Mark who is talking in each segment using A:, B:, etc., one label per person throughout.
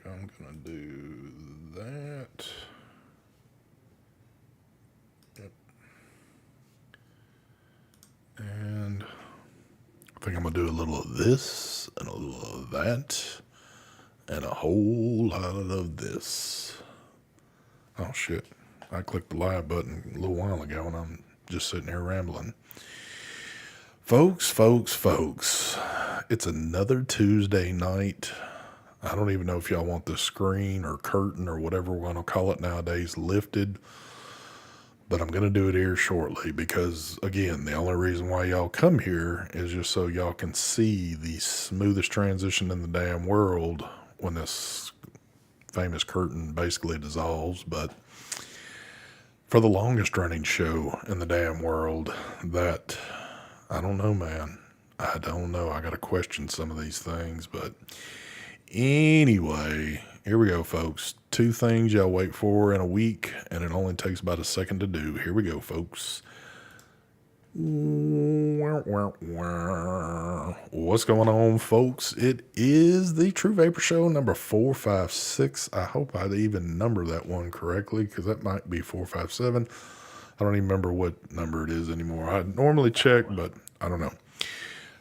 A: I'm going to do that. Yep. And I think I'm going to do a little of this and a little of that and a whole lot of this. Oh, shit. I clicked the live button a little while ago and I'm just sitting here rambling. Folks, it's another Tuesday night. I don't even know if y'all want the screen or curtain or whatever we're going to call it nowadays lifted, but I'm going to do it here shortly because, again, the only reason why y'all come here is just so y'all can see the smoothest transition in the damn world when this famous curtain basically dissolves. But for the longest running show in the damn world, that, I don't know, man. I don't know. I got to question some of these things, but anyway, here we go, folks. 2 things y'all wait for in a week, and it only takes about a second to do. Here we go, folks. What's going on, folks? It is the True Vapor Show number 456. I hope I even number that one correctly because that might be 457. I don't even remember what number it is anymore. I normally check, but I don't know.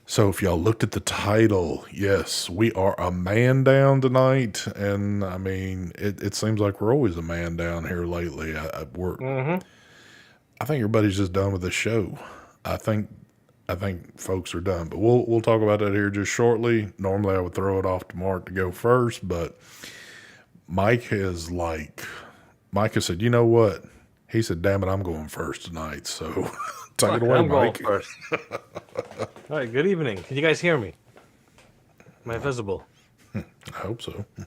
A: So if y'all looked at the title, yes, we are a man down tonight. And I mean, it seems like we're always a man down here lately at work. I think everybody's just done with the show. I think folks are done, but we'll talk about that here just shortly. Normally I would throw it off to Mark to go first, but Mike has said, you know what? He said, damn it, I'm going first tonight. So take it away,
B: I'm
A: Mike.
B: going first. All right, good evening. Can you guys hear me? Am I visible?
A: I hope so.
B: All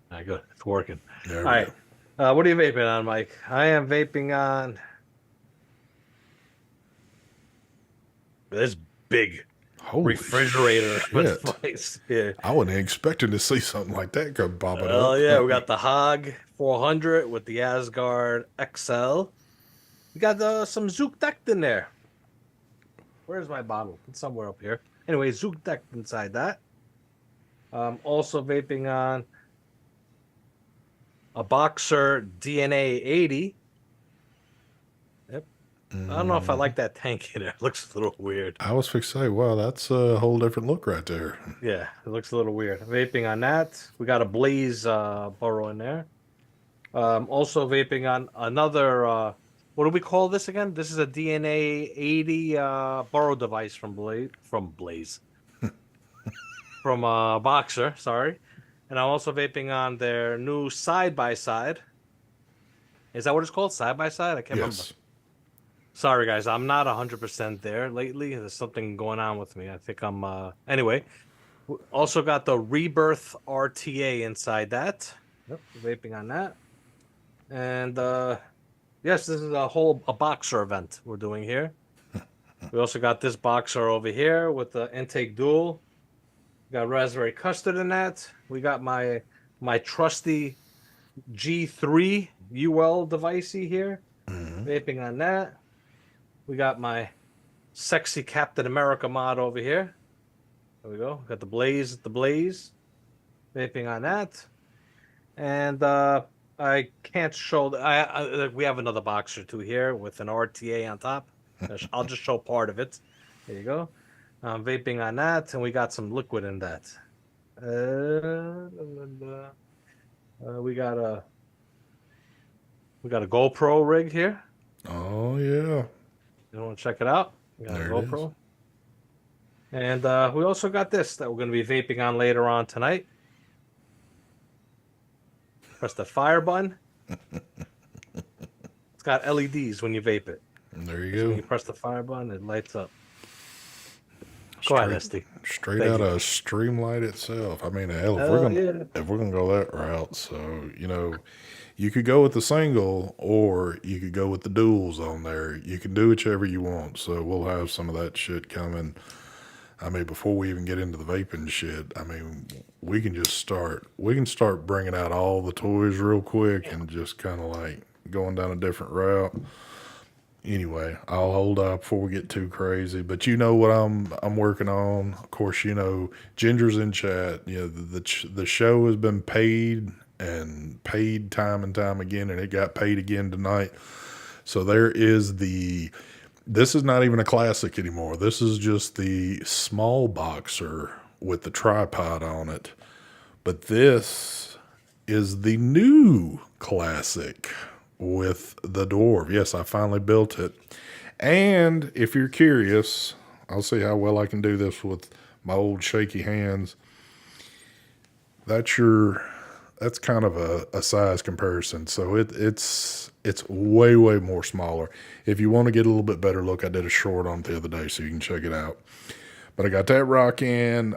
B: right, good. It's working.
A: There
B: All
A: we
B: right.
A: go.
B: What are you vaping on, Mike? I am vaping on this big
A: Holy
B: refrigerator with
A: shit.
B: mice here.
A: I wasn't expecting to see something like that come popping
B: Oh
A: up.
B: yeah, we got the Hog 400 with the Asgard XL. We got some Zook Decked in there. Where's my bottle? It's somewhere up here. Anyway, Zook Decked inside that. Also vaping on a Boxer DNA 80. Yep. I don't know if I like that tank in there. It looks a little weird.
A: I was fixed to say, wow, that's a whole different look right there.
B: Yeah, it looks a little weird. Vaping on that. We got a Blaze burrow in there. Also vaping on another, what do we call this again? This is a DNA 80 burrow device from Blaze. From Boxer, sorry. And I'm also vaping on their new side-by-side. Is that what it's called? Side-by-side? I can't remember. Sorry, guys. I'm not 100% there lately. There's something going on with me. I think I'm... Anyway. Also got the Rebirth RTA inside that. Yep, vaping on that. And, yes, this is a Boxer event we're doing here. We also got this Boxer over here with the intake dual. Got raspberry custard in that. We got my trusty G3 UL devicey here. Vaping on that. We got my sexy Captain America mod over here. There we go. Got the Blaze. Vaping on that. And I can't show... we have another Boxer too here with an RTA on top. I'll just show part of it. There you go. Vaping on that, and we got some liquid in that. We got a GoPro rig here.
A: Oh, yeah.
B: You want to check it out? We got
A: There
B: a GoPro. And we also got this that we're going to be vaping on later on tonight. Press the fire button. It's got LEDs when you vape it.
A: There you
B: So
A: go.
B: when you press the fire button, it lights up. Go ahead, Esty.
A: Straight out of Streamlight itself. I mean, hell, if we're gonna go that route, so you could go with the single or you could go with the duals on there. You can do whichever you want. So we'll have some of that shit coming. I mean, before we even get into the vaping shit, I mean, we can start bringing out all the toys real quick and just kind of like going down a different route. anyway, I'll hold up before we get too crazy. But you know what I'm working on. Of course, you know Ginger's in chat. You know the show has been paid and paid time and time again, and it got paid again tonight. So there is the. This is not even a classic anymore. This is just the small boxer with the tripod on it. But this is the new classic with the dwarf. Yes, I finally built it. And if you're curious, I'll see how well I can do this with my old shaky hands. That's kind of a size comparison. So it's way, way more smaller. If you want to get a little bit better look, I did a short on it the other day, so you can check it out. But I got that rocking,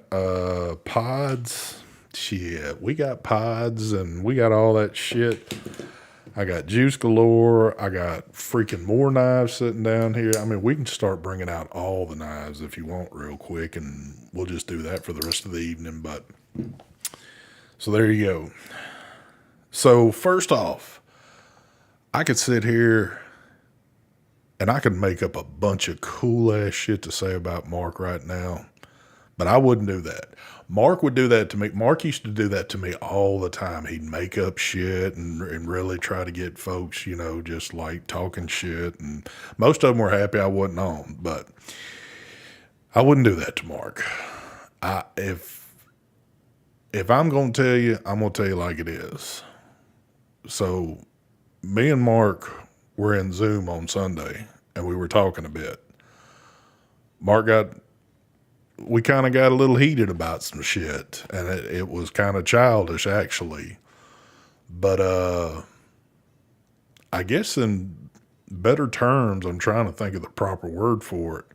A: pods. Shit, we got pods and we got all that shit. I got juice galore. I got freaking more knives sitting down here. I mean, we can start bringing out all the knives if you want real quick, and we'll just do that for the rest of the evening. But so there you go. So first off, I could sit here and I could make up a bunch of cool ass shit to say about Mark right now, but I wouldn't do that. Mark would do that to me. Mark used to do that to me all the time. He'd make up shit and really try to get folks, you know, just like talking shit. And most of them were happy I wasn't on, but I wouldn't do that to Mark. If I'm going to tell you, I'm going to tell you like it is. So me and Mark were in Zoom on Sunday and we were talking a bit. We kind of got a little heated about some shit, and it was kind of childish actually. But I guess in better terms, I'm trying to think of the proper word for it.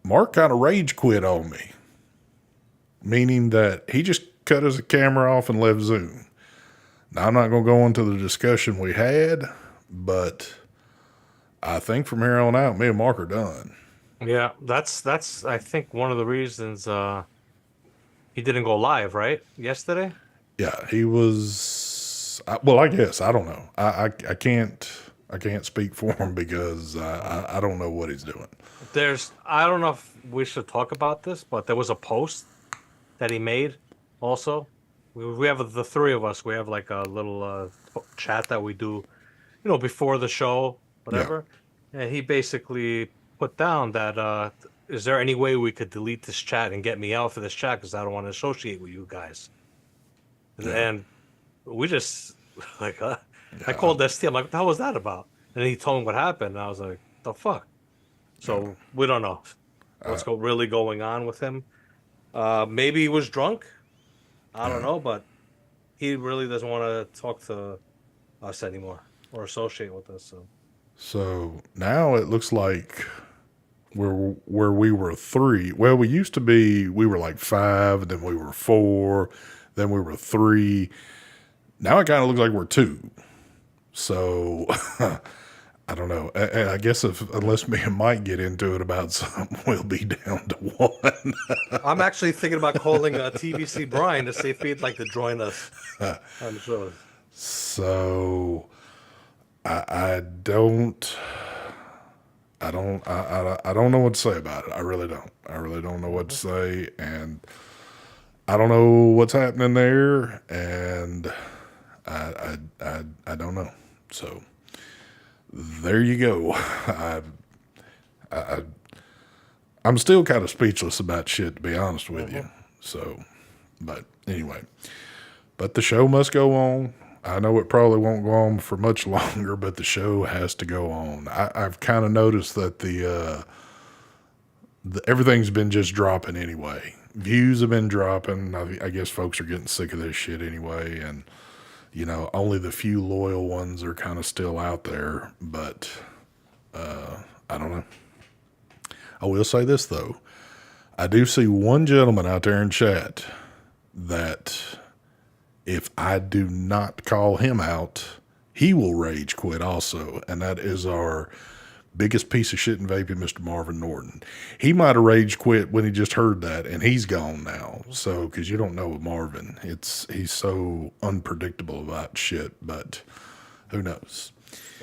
A: Mark kind of rage quit on me, meaning that he just cut his camera off and left Zoom. Now, I'm not going to go into the discussion we had, but I think from here on out, me and Mark are done.
B: Yeah, that's I think one of the reasons he didn't go live, right? Yesterday?
A: Yeah, he was. Well, I guess I don't know. I can't speak for him because I don't know what he's doing.
B: I don't know if we should talk about this, but there was a post that he made also. We have the three of us. We have like a little chat that we do, you know, before the show, whatever. Yeah. And he basically put down that is there any way we could delete this chat and get me out for this chat because I don't want to associate with you guys. Yeah. And we just like I called ST. I'm like, what the hell was that about? And he told me what happened, and I was like, the fuck. So we don't know what's really going on with him. Maybe he was drunk. I don't know, but he really doesn't want to talk to us anymore or associate with us.
A: So now it looks like where we were 3. Well, we used to be, we were like 5, and then we were 4, then we were 3. Now it kind of looks like we're 2. So I don't know. I guess unless me and Mike get into it about something, we'll be down to 1.
B: I'm actually thinking about calling TVC Brian to see if he'd like to join us on the show.
A: So I don't know what to say about it. I really don't. I really don't know what to say, and I don't know what's happening there, and I don't know. So there you go. I'm still kind of speechless about shit, to be honest with you. So, but anyway, but the show must go on. I know it probably won't go on for much longer, but the show has to go on. I've kind of noticed that the everything's been just dropping anyway. Views have been dropping. I guess folks are getting sick of this shit anyway, and you know, only the few loyal ones are kind of still out there. But I don't know. I will say this though, I do see one gentleman out there in chat that, if I do not call him out, he will rage quit also. And that is our biggest piece of shit in vaping, Mr. Marvin Norton. He might have rage quit when he just heard that, and he's gone now. So, because you don't know Marvin, he's so unpredictable about shit, but who knows?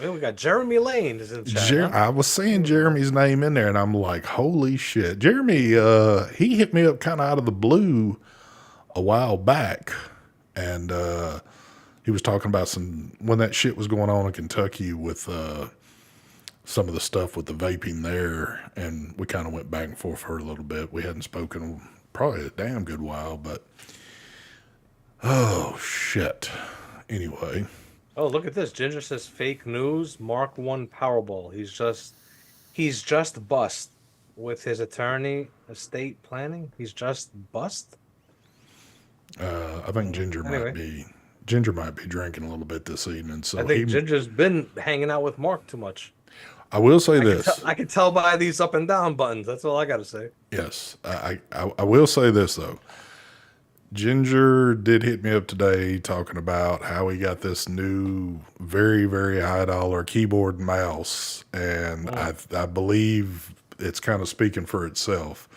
B: Well, we got Jeremy Lane is in the chat, huh?
A: I was saying Jeremy's name in there, and I'm like, holy shit. Jeremy, he hit me up kind of out of the blue a while back, and he was talking about when that shit was going on in Kentucky with some of the stuff with the vaping there, and we kind of went back and forth for a little bit. We hadn't spoken probably a damn good while, but oh shit. Anyway,
B: Oh, look at this. Ginger says fake news. Mark one Powerball. He's just bust with his attorney estate planning. He's just bust.
A: I think
B: Anyway,
A: Ginger might be drinking a little bit this evening,
B: I
A: so
B: think Ginger's been hanging out with Mark too much.
A: I will say this.
B: I can tell by these up and down buttons. That's all I got to say.
A: Yes, I will say this though. Ginger did hit me up today talking about how he got this new very, very high dollar keyboard and mouse. And I believe it's kind of speaking for itself.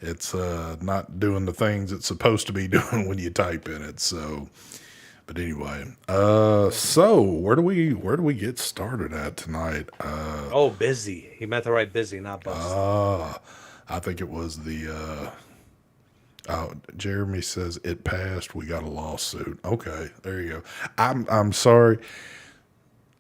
A: It's not doing the things it's supposed to be doing when you type in it. So, but anyway, so where do we get started at tonight?
B: Oh, busy. He meant to write busy, not bust.
A: I think it was the Jeremy says it passed. We got a lawsuit. Okay, there you go. I'm sorry.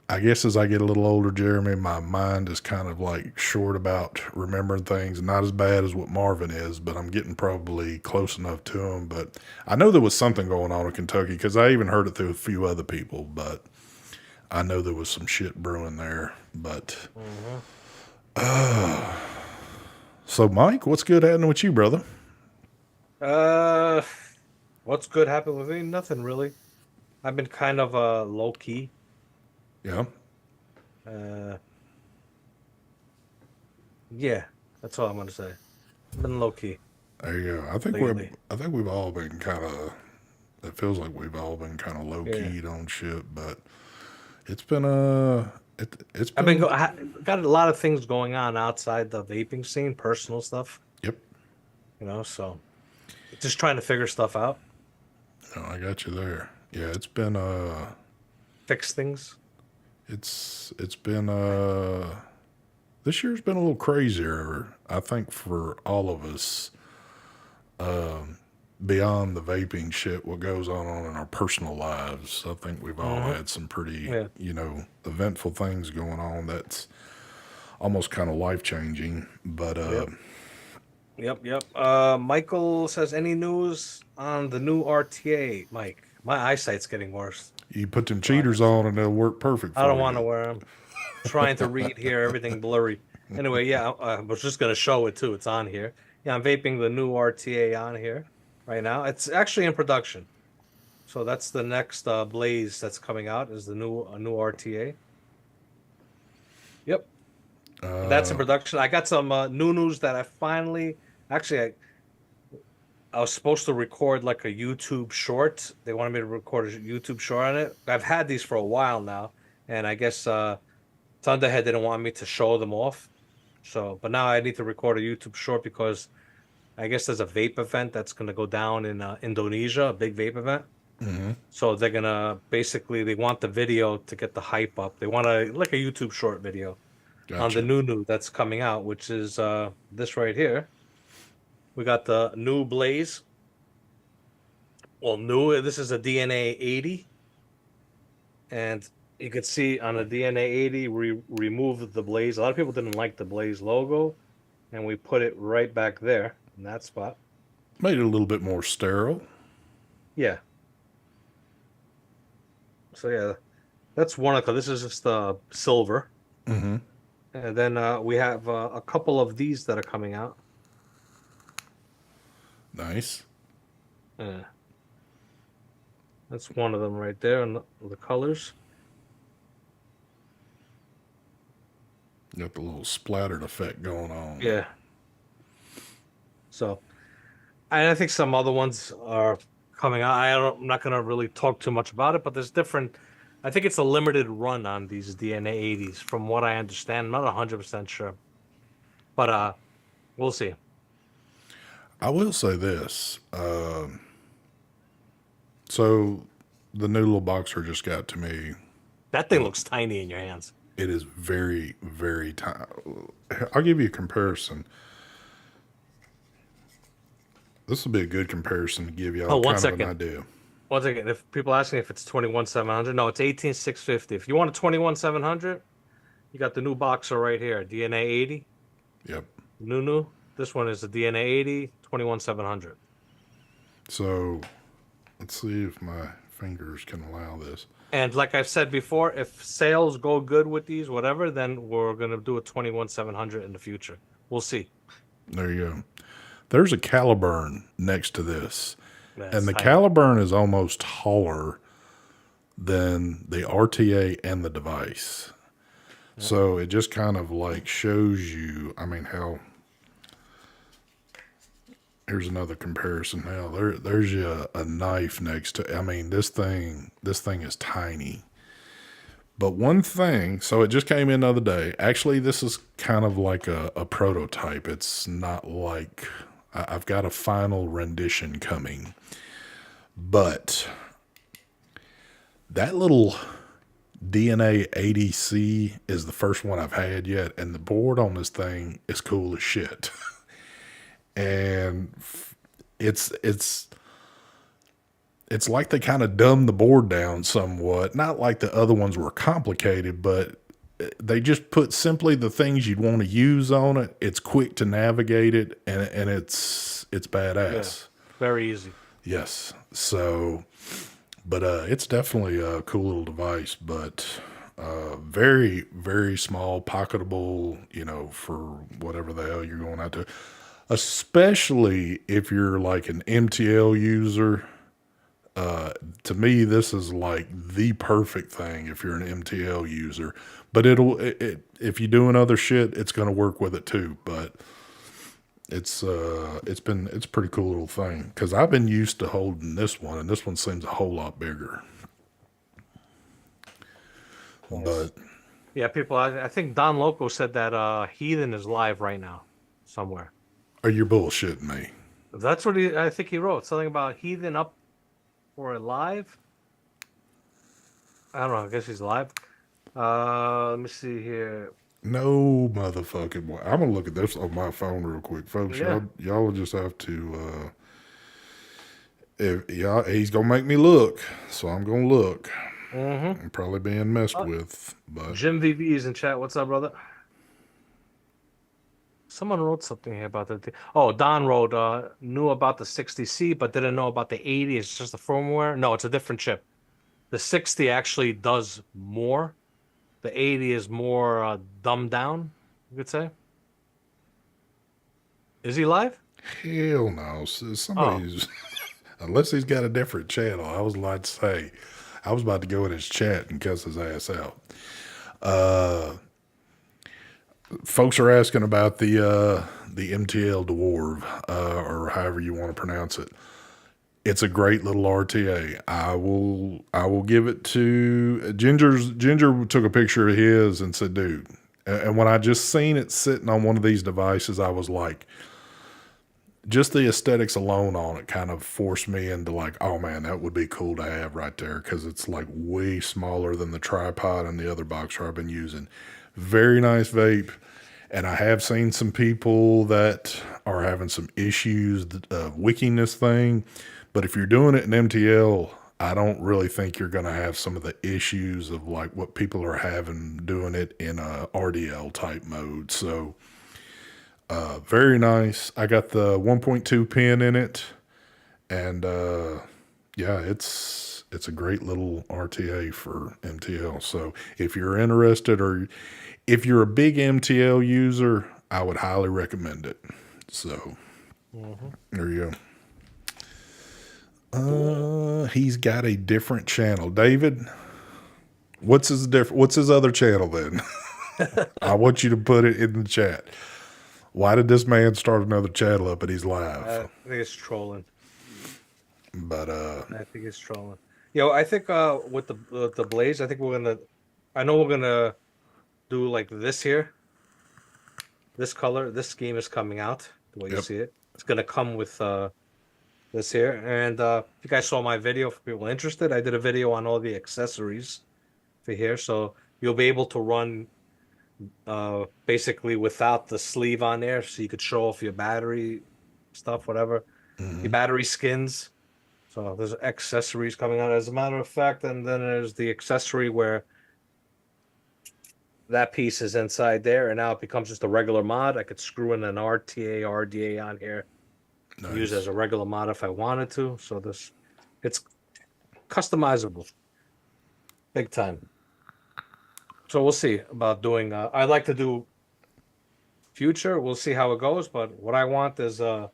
A: I guess as I get a little older, Jeremy, my mind is kind of like short about remembering things. Not as bad as what Marvin is, but I'm getting probably close enough to him. But I know there was something going on in Kentucky because I even heard it through a few other people. But I know there was some shit brewing there. But so Mike, what's good happening with you, brother?
B: What's good happened with me? Nothing really. I've been kind of low key.
A: Yeah.
B: Yeah, that's all I'm gonna say. I've been low key.
A: There you go. I think we've all been kind of. It feels like we've all been kind of low keyed on shit, but it's been it's been.
B: Got a lot of things going on outside the vaping scene, personal stuff.
A: Yep.
B: So just trying to figure stuff out.
A: No, I got you there. Yeah, it's been
B: fix things.
A: It's been this year's been a little crazier, I think, for all of us. Beyond the vaping shit, what goes on in our personal lives, I think we've all had some pretty, eventful things going on. That's almost kind of life changing. But
B: Yep. Michael says, any news on the new RTA, Mike? My eyesight's getting worse.
A: You put them cheaters on and they'll work perfect for
B: I don't want to wear them. Trying to read here, everything blurry. Anyway, yeah, I was just going to show it too. It's on here. Yeah, I'm vaping the new RTA on here right now. It's actually in production. So that's the next blaze that's coming out is the new RTA. Yep. That's in production. I got some new news that I finally... Actually, I was supposed to record like a YouTube short. They wanted me to record a YouTube short on it. I've had these for a while now, and I guess Thunderhead didn't want me to show them off. So, but now I need to record a YouTube short because I guess there's a vape event that's going to go down in Indonesia, a big vape event.
A: Mm-hmm.
B: So they're going to they want the video to get the hype up. They want like a YouTube short video on the new that's coming out, which is this right here. We got the new Blaze. Well, this is a DNA 80. And you could see on the DNA 80, we removed the Blaze. A lot of people didn't like the Blaze logo, and we put it right back there in that spot.
A: Made it a little bit more sterile.
B: Yeah. So, yeah, that's one of this is just the silver.
A: Mm-hmm.
B: And then we have a couple of these that are coming out.
A: Nice.
B: Yeah. That's one of them right there, and the colors.
A: Got the little splattered effect going on.
B: Yeah. So, and I think some other ones are coming out. I'm not going to really talk too much about it, but there's different. I think it's a limited run on these DNA 80s, from what I understand. I'm not 100% sure, but we'll see.
A: I will say this. So the new little boxer just got to me
B: That thing looks tiny in your hands.
A: It is very, very tiny. I'll give you a comparison. This will be a good comparison to give
B: Oh,
A: y'all
B: one
A: kind of an
B: second.
A: idea.
B: Once again, if people asking if it's 21,700, no, it's 18,650. If you want a 21,700, you got the new boxer right here, DNA 80.
A: Yep.
B: New. This one is the DNA 80, 21,700.
A: So let's see if my fingers can allow this.
B: And like I've said before, if sales go good with these, whatever, then we're gonna do a 21,700 in the future. We'll see.
A: There you go. There's a Caliburn next to this. And
B: That's
A: the
B: tiny.
A: Caliburn is almost taller than the RTA and the device. So it just kind of like shows you, I mean, how. Here's another comparison now. There's a knife next to, I mean, this thing is tiny. But one thing, so it just came in the other day. Actually, this is kind of like a prototype. It's not like, I've got a final rendition coming. But that little DNA 80C is the first one I've had yet. And the board on this thing is cool as shit. And it's like they kind of dumbed the board down somewhat. Not like the other ones were complicated, but they just put simply the things you'd want to use on it. It's quick to navigate it, and it's
B: Yeah,
A: badass.
B: very easy.
A: Yes. So, but it's definitely a cool little device, but very, very small, pocketable, for whatever the hell you're going out to. Especially if you're like an MTL user. To me, this is like the perfect thing if you're an MTL user. But if you're doing other shit, it's going to work with it too. But it's a pretty cool little thing because I've been used to holding this one, and this one seems a whole lot bigger. But
B: Yeah, people. I think Don Loco said that Heathen is live right now, somewhere.
A: are you bullshitting me?
B: That's what I think he wrote something about Heathen up for a live. I don't know. I guess he's live. Let me see here.
A: No motherfucking way. I'm gonna look at this on my phone real quick, folks.
B: Yeah.
A: Y'all will just have to. If y'all, he's gonna make me look, so I'm gonna look.
B: Mm-hmm.
A: I'm probably being messed with, but
B: Jim VV is in chat. What's up, brother? Someone wrote something here about that. Oh, Don wrote, knew about the 60C, but didn't know about the 80. It's just a firmware. No, it's a different chip. The 60 actually does more. The 80 is more dumbed down, you could say. Is he live?
A: hell no.
B: Oh,
A: Somebody's unless he's got a different channel. I was about to say, I was about to go in his chat and cuss his ass out. Folks are asking about the MTL Dwarf, or however you want to pronounce it. It's a great little RTA. I will give it to Ginger took a picture of his and said, dude, and when I just seen it sitting on one of these devices, I was like, just the aesthetics alone on it kind of forced me into like, oh man, that would be cool to have right there. Cause it's like way smaller than the tripod and the other boxer I've been using. Very nice vape. And I have seen some people that are having some issues wicking this thing. But if you're doing it in MTL, I don't really think you're going to have some of the issues of like what people are having doing it in a RDL type mode. So, very nice. I got the 1.2 pin in it, and yeah, it's a great little RTA for MTL. So if you're interested, or if you're a big MTL user, I would highly recommend it. So there you go. He's got a different channel, David. What's his other channel then? I want you to put it in the chat. Why did this man start another channel up and he's live?
B: I think it's trolling.
A: But
B: I think it's trolling. Yo, I think with the Blaze, I think I know we're gonna do like this here. This color, this scheme is coming out the way you
A: yep.
B: see it. It's gonna come with this here. And if you guys saw my video, for people interested, I did a video on all the accessories for here, so you'll be able to run basically without the sleeve on there, so you could show off your battery stuff, whatever, your battery skins. So there's accessories coming out as a matter of fact, and then there's the accessory where that piece is inside there, and now it becomes just a regular mod. I could screw in an RTA, RDA on here, use as
A: Nice.
B: a regular mod if I wanted to. So it's customizable, big time. So we'll see about doing. I'd like to do future. We'll see how it goes, but what I want is to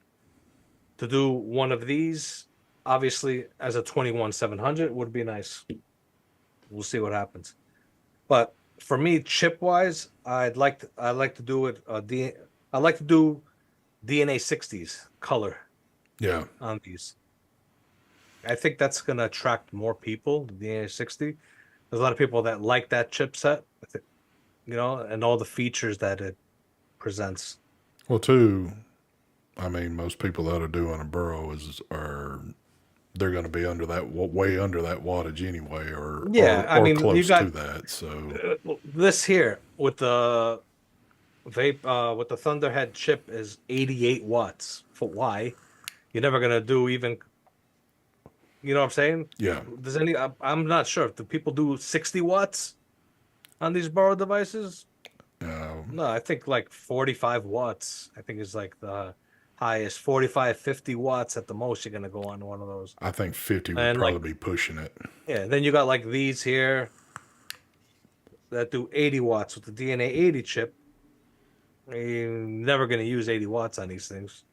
B: do one of these. Obviously, as a 21-700 would be nice. We'll see what happens. But for me, chip wise, I'd like to do it. I'd like to do DNA 60s color
A: Yeah.
B: on these. I think that's gonna attract more people. The DNA 60. There's a lot of people that like that chipset, you know, and all the features that it presents.
A: Well, too, I mean, most people that are doing a burrow are they're going to be under that way under that wattage anyway,
B: Yeah, I
A: or
B: mean, you
A: close to
B: got
A: that. So
B: this here with the vape with the Thunderhead chip is 88 watts. For why? You're never gonna do even. You know what I'm saying?
A: yeah,
B: Does any? I'm not sure. Do people do 60 watts on these borrowed devices?
A: uh,
B: No, I think like 45 watts. I think is like the highest. 45, 50 watts at the most. You're gonna go on one of those.
A: I think 50 would
B: And
A: probably
B: like,
A: be pushing it.
B: yeah, then you got like these here that do 80 watts with the DNA 80 chip. You're never gonna use 80 watts on these things,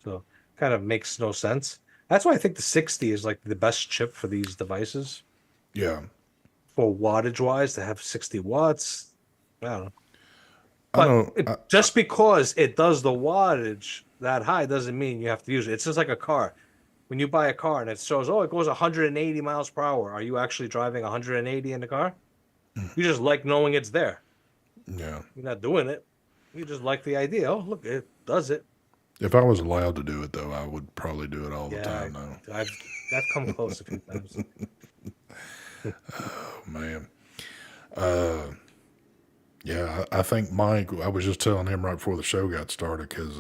B: so kind of makes no sense. That's why I think the 60 is like the best chip for these devices
A: Yeah,
B: for wattage wise to have 60 watts. I don't know.
A: I
B: But
A: know.
B: just because it does the wattage that high doesn't mean you have to use it. It's just like a car. When you buy a car and it shows, oh, it goes 180 miles per hour, are you actually driving 180 in the car? You just like knowing it's there.
A: Yeah.
B: You're not doing it. You just like the idea. Oh, look, it does it.
A: If I was allowed to do it, though, I would probably do it all the
B: Yeah,
A: time now.
B: I've come close a few times.
A: Oh, man. Yeah, I think Mike, I was just telling him right before the show got started because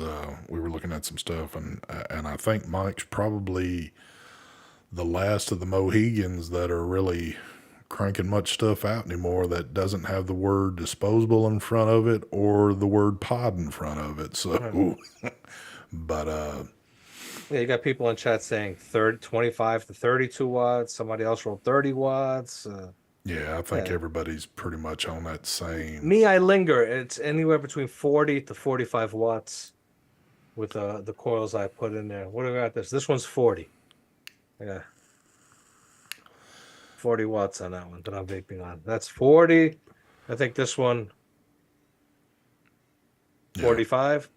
A: we were looking at some stuff, and I think Mike's probably the last of the Mohegans that are really cranking much stuff out anymore that doesn't have the word disposable in front of it or the word pod in front of it. So, but
B: Yeah, you got people in chat saying 25 to 32 watts. Somebody else wrote 30 watts.
A: yeah, I think
B: Yeah.
A: everybody's pretty much on that same.
B: Me, I linger. It's anywhere between 40 to 45 watts with the coils I put in there. What do we got this? This one's 40. Yeah. 40 watts on that one that I'm vaping on. That's 40. I think this one
A: Yeah.
B: 45.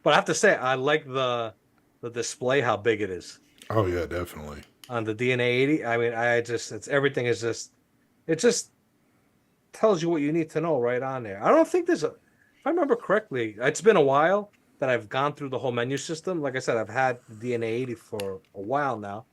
B: But I have to say, I like the display, how big it is
A: Oh yeah, definitely.
B: on the DNA 80. I mean, it's everything is just, it just tells you what you need to know right on there. I don't think if I remember correctly, it's been a while that I've gone through the whole menu system. Like I said, I've had the DNA 80 for a while now,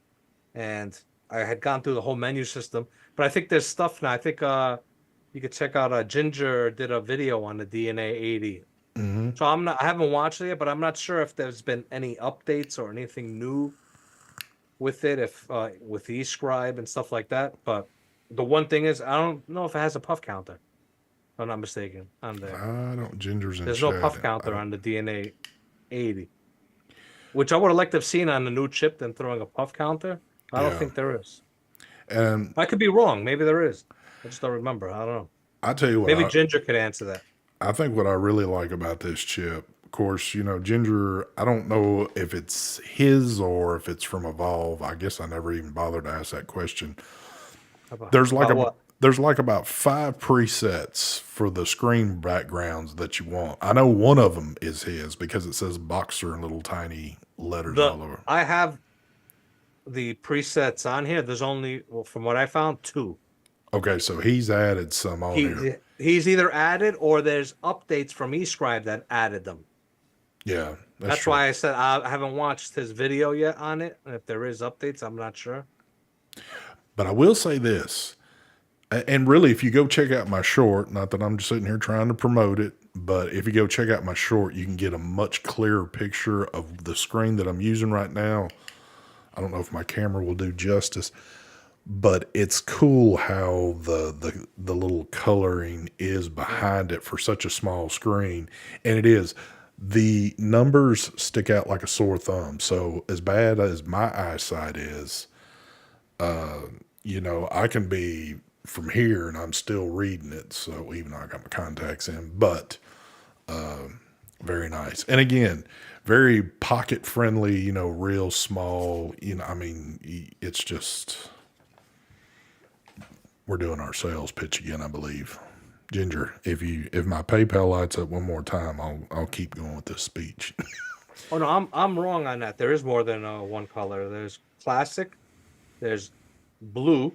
B: and I had gone through the whole menu system. But I think there's stuff now. I think you could check out Ginger did a video on the DNA 80.
A: Mm-hmm.
B: So I haven't watched it yet, but I'm not sure if there's been any updates or anything new with it, if with the Escribe and stuff like that. But the one thing is, I don't know if it has a puff counter. If I'm not mistaken on there.
A: I don't. Ginger's in
B: There's no
A: chat.
B: puff counter on the DNA 80, which I would have liked to have seen on the new chip than throwing a puff counter. I don't
A: Yeah.
B: think there is.
A: And
B: I could be wrong. Maybe there is. I just don't remember. I don't know.
A: I tell you what,
B: Maybe Ginger could answer that.
A: I think what I really like about this chip, of course, you know, Ginger, I don't know if it's his or if it's from Evolve. I guess I never even bothered to ask that question. There's like
B: About what?
A: there's like about 5 presets for the screen backgrounds that you want. I know one of them is his because it says Boxer in little tiny letters all over.
B: I have the presets on here. There's only, well, from what I found, 2.
A: Okay, so he's added some on here.
B: He's either added or there's updates from eScribe that added them.
A: Yeah,
B: That's
A: true.
B: why I said I haven't watched his video yet on it. And if there is updates, I'm not sure.
A: But I will say this. And really, if you go check out my short, not that I'm just sitting here trying to promote it, but if you go check out my short, you can get a much clearer picture of the screen that I'm using right now. I don't know if my camera will do justice, but it's cool how the little coloring is behind it for such a small screen. And it is. The numbers stick out like a sore thumb. So as bad as my eyesight is, I can be from here and I'm still reading it. So even though I got my contacts in, but very nice. And again, very pocket friendly, real small, it's just, we're doing our sales pitch again, I believe. Ginger, if my PayPal lights up one more time, I'll keep going with this speech.
B: Oh no, I'm wrong on that. There is more than one color. There's classic, there's blue.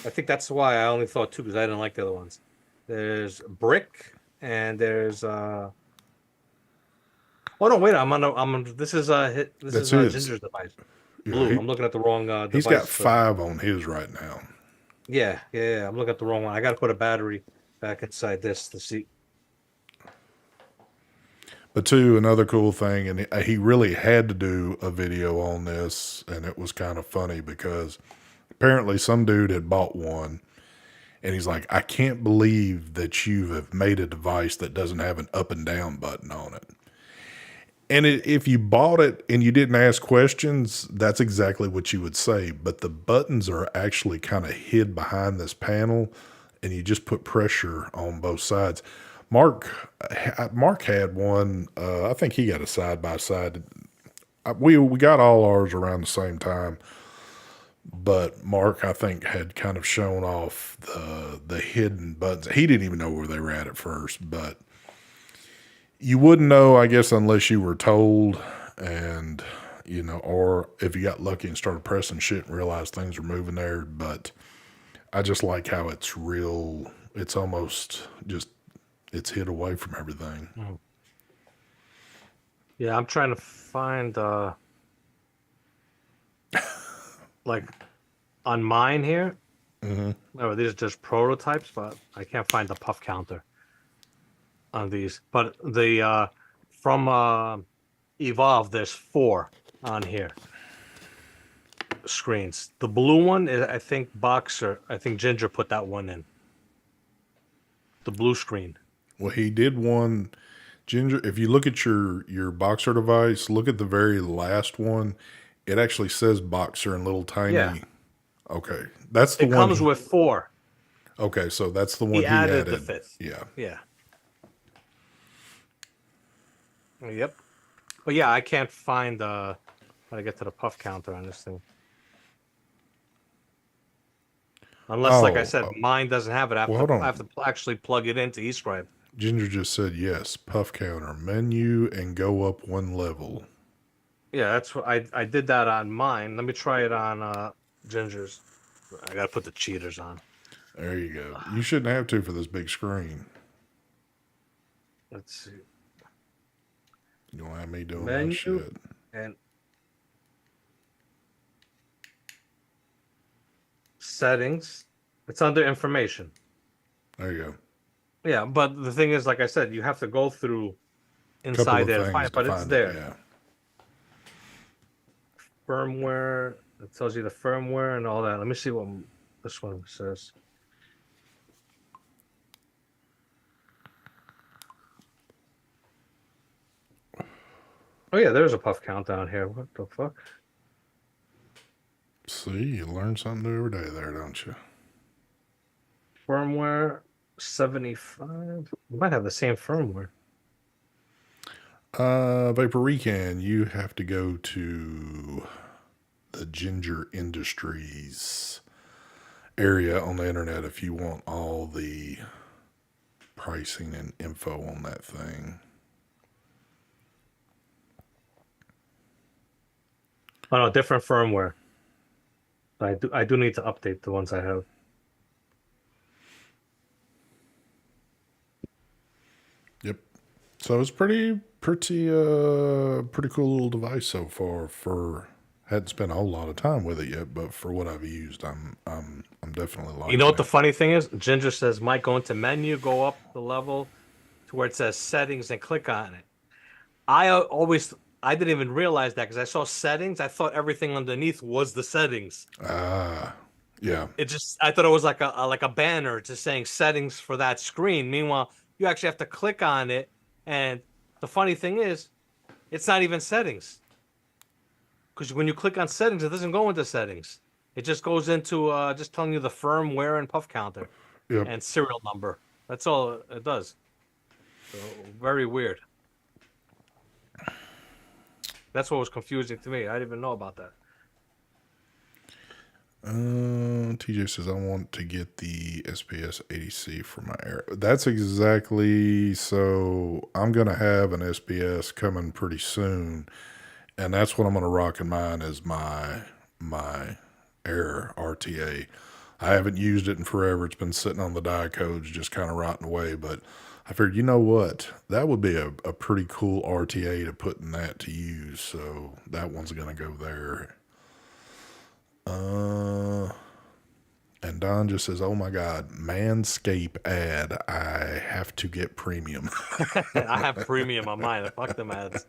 B: I think that's why I only thought two because I didn't like the other ones. There's brick and there's Oh no, wait, this is
A: That's his.
B: Ginger's device.
A: Yeah,
B: Blue. I'm looking at the wrong
A: he's
B: device.
A: got 5 on his right now.
B: Yeah. I'm looking at the wrong one. I got to put a battery back inside this to see.
A: But too, another cool thing, and he really had to do a video on this, and it was kind of funny because apparently some dude had bought one, and he's like, I can't believe that you have made a device that doesn't have an up and down button on it. And if you bought it and you didn't ask questions, that's exactly what you would say. But the buttons are actually kind of hid behind this panel, and you just put pressure on both sides. Mark had one. I think he got a side by side. We got all ours around the same time, but Mark, I think, had kind of shown off the hidden buttons. He didn't even know where they were at first, but you wouldn't know, I guess, unless you were told, and or if you got lucky and started pressing shit and realized things were moving there. But I just like how it's real. It's almost just it's hid away from everything.
B: Oh. Yeah, I'm trying to find like on mine here. Oh, these are just prototypes, but I can't find the puff counter on these. But the from Evolve, there's 4 on here screens. The blue one is, I think, Boxer. I think Ginger put that one in. The blue screen.
A: Well, he did one, Ginger. If you look at your Boxer device, look at the very last one. It actually says Boxer in little tiny.
B: Yeah.
A: Okay, that's the
B: one. It
A: one.
B: comes with 4.
A: Okay, so that's the one he
B: added the 5th.
A: Yeah.
B: Yeah. Yep. But yeah, I can't find how to get to the puff counter on this thing. Unless, like I said, mine doesn't have it. I have to actually plug it into Escribe.
A: Ginger just said yes. Puff counter, menu, and go up 1 level.
B: Yeah, that's what I did that on mine. Let me try it on Ginger's. I gotta put the cheaters on.
A: There you go. You shouldn't have to for this big screen.
B: Let's see.
A: You don't have me doing
B: menu
A: that shit.
B: And settings. It's under information.
A: There you go.
B: Yeah, but the thing is, like I said, you have to go through inside there to find it, but it's there.
A: Yeah.
B: Firmware. It tells you the firmware and all that. Let me see what this one says. Oh yeah, there's a puff count down here. What the fuck?
A: See, you learn something new every day there, don't you?
B: Firmware 75. We might have the same firmware.
A: Vapor Recon, you have to go to the Ginger Industries area on the internet if you want all the pricing and info on that thing.
B: Oh no, different firmware. I do need to update the ones I have.
A: Yep. So it's pretty cool little device so far. Hadn't spent a whole lot of time with it yet, but for what I've used, I'm definitely liking
B: You know what
A: it.
B: the funny thing is? Ginger says, Mike, go into menu, go up the level to where it says settings and click on it. I didn't even realize that because I saw settings. I thought everything underneath was the settings.
A: Ah, yeah,
B: I thought it was like a banner just saying settings for that screen. Meanwhile, you actually have to click on it. And the funny thing is, it's not even settings. Because when you click on settings, it doesn't go into settings. It just goes into just telling you the firmware and puff counter
A: yep.
B: and serial number. That's all it does. So very weird. That's what was confusing to me. I didn't even know about that.
A: TJ says I want to get the SPS 80C for my air. That's exactly, so I'm gonna have an SPS coming pretty soon, and that's what I'm gonna rock in mine is my air RTA. I haven't used it in forever. It's been sitting on the die codes, just kind of rotting away. But I figured, you know what? That would be a pretty cool RTA to put in that to use. So that one's gonna go there. And Don just says, "Oh my God, Manscape ad! I have to get premium."
B: I have premium on mine. Fuck them ads.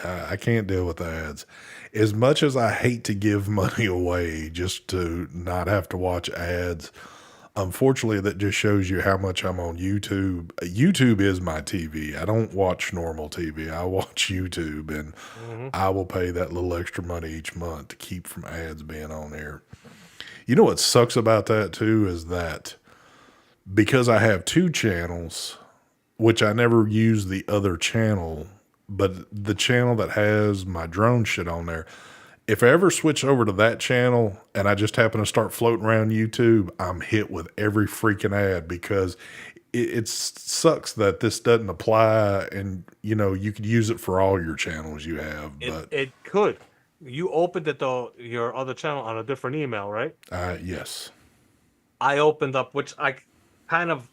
A: Yeah, I can't deal with ads. As much as I hate to give money away just to not have to watch ads, unfortunately, that just shows you how much I'm on YouTube. YouTube is my TV. I don't watch normal TV. I watch YouTube, and
B: Hmm.
A: I will pay that little extra money each month to keep from ads being on there. You know what sucks about that too is that because I have two channels, which I never use the other channel, but the channel that has my drone shit on there, if I ever switch over to that channel and I just happen to start floating around YouTube, I'm hit with every freaking ad because it sucks that this doesn't apply and you could use it for all your channels you have,
B: It
A: but
B: it could. You opened it though your other channel on a different email, right?
A: yes.
B: I opened up, which I kind of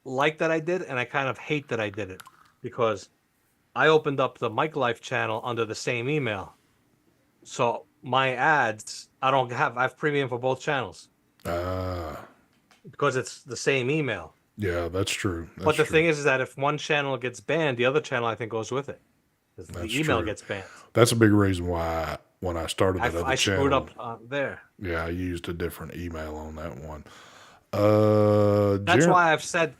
B: like that I did, and I kind of hate that I did it because I opened up the Mike Life channel under the same email. So my ads, I have premium for both channels
A: Uh,
B: because it's the same email.
A: yeah, that's true. That's
B: But the
A: true.
B: thing is that if one channel gets banned, the other channel I think goes with it because
A: That's
B: the email
A: true.
B: gets banned.
A: That's a big reason why when I started that other
B: I screwed
A: channel,
B: up there.
A: yeah, I used a different email on that one.
B: That's
A: Jeremy,
B: why I've said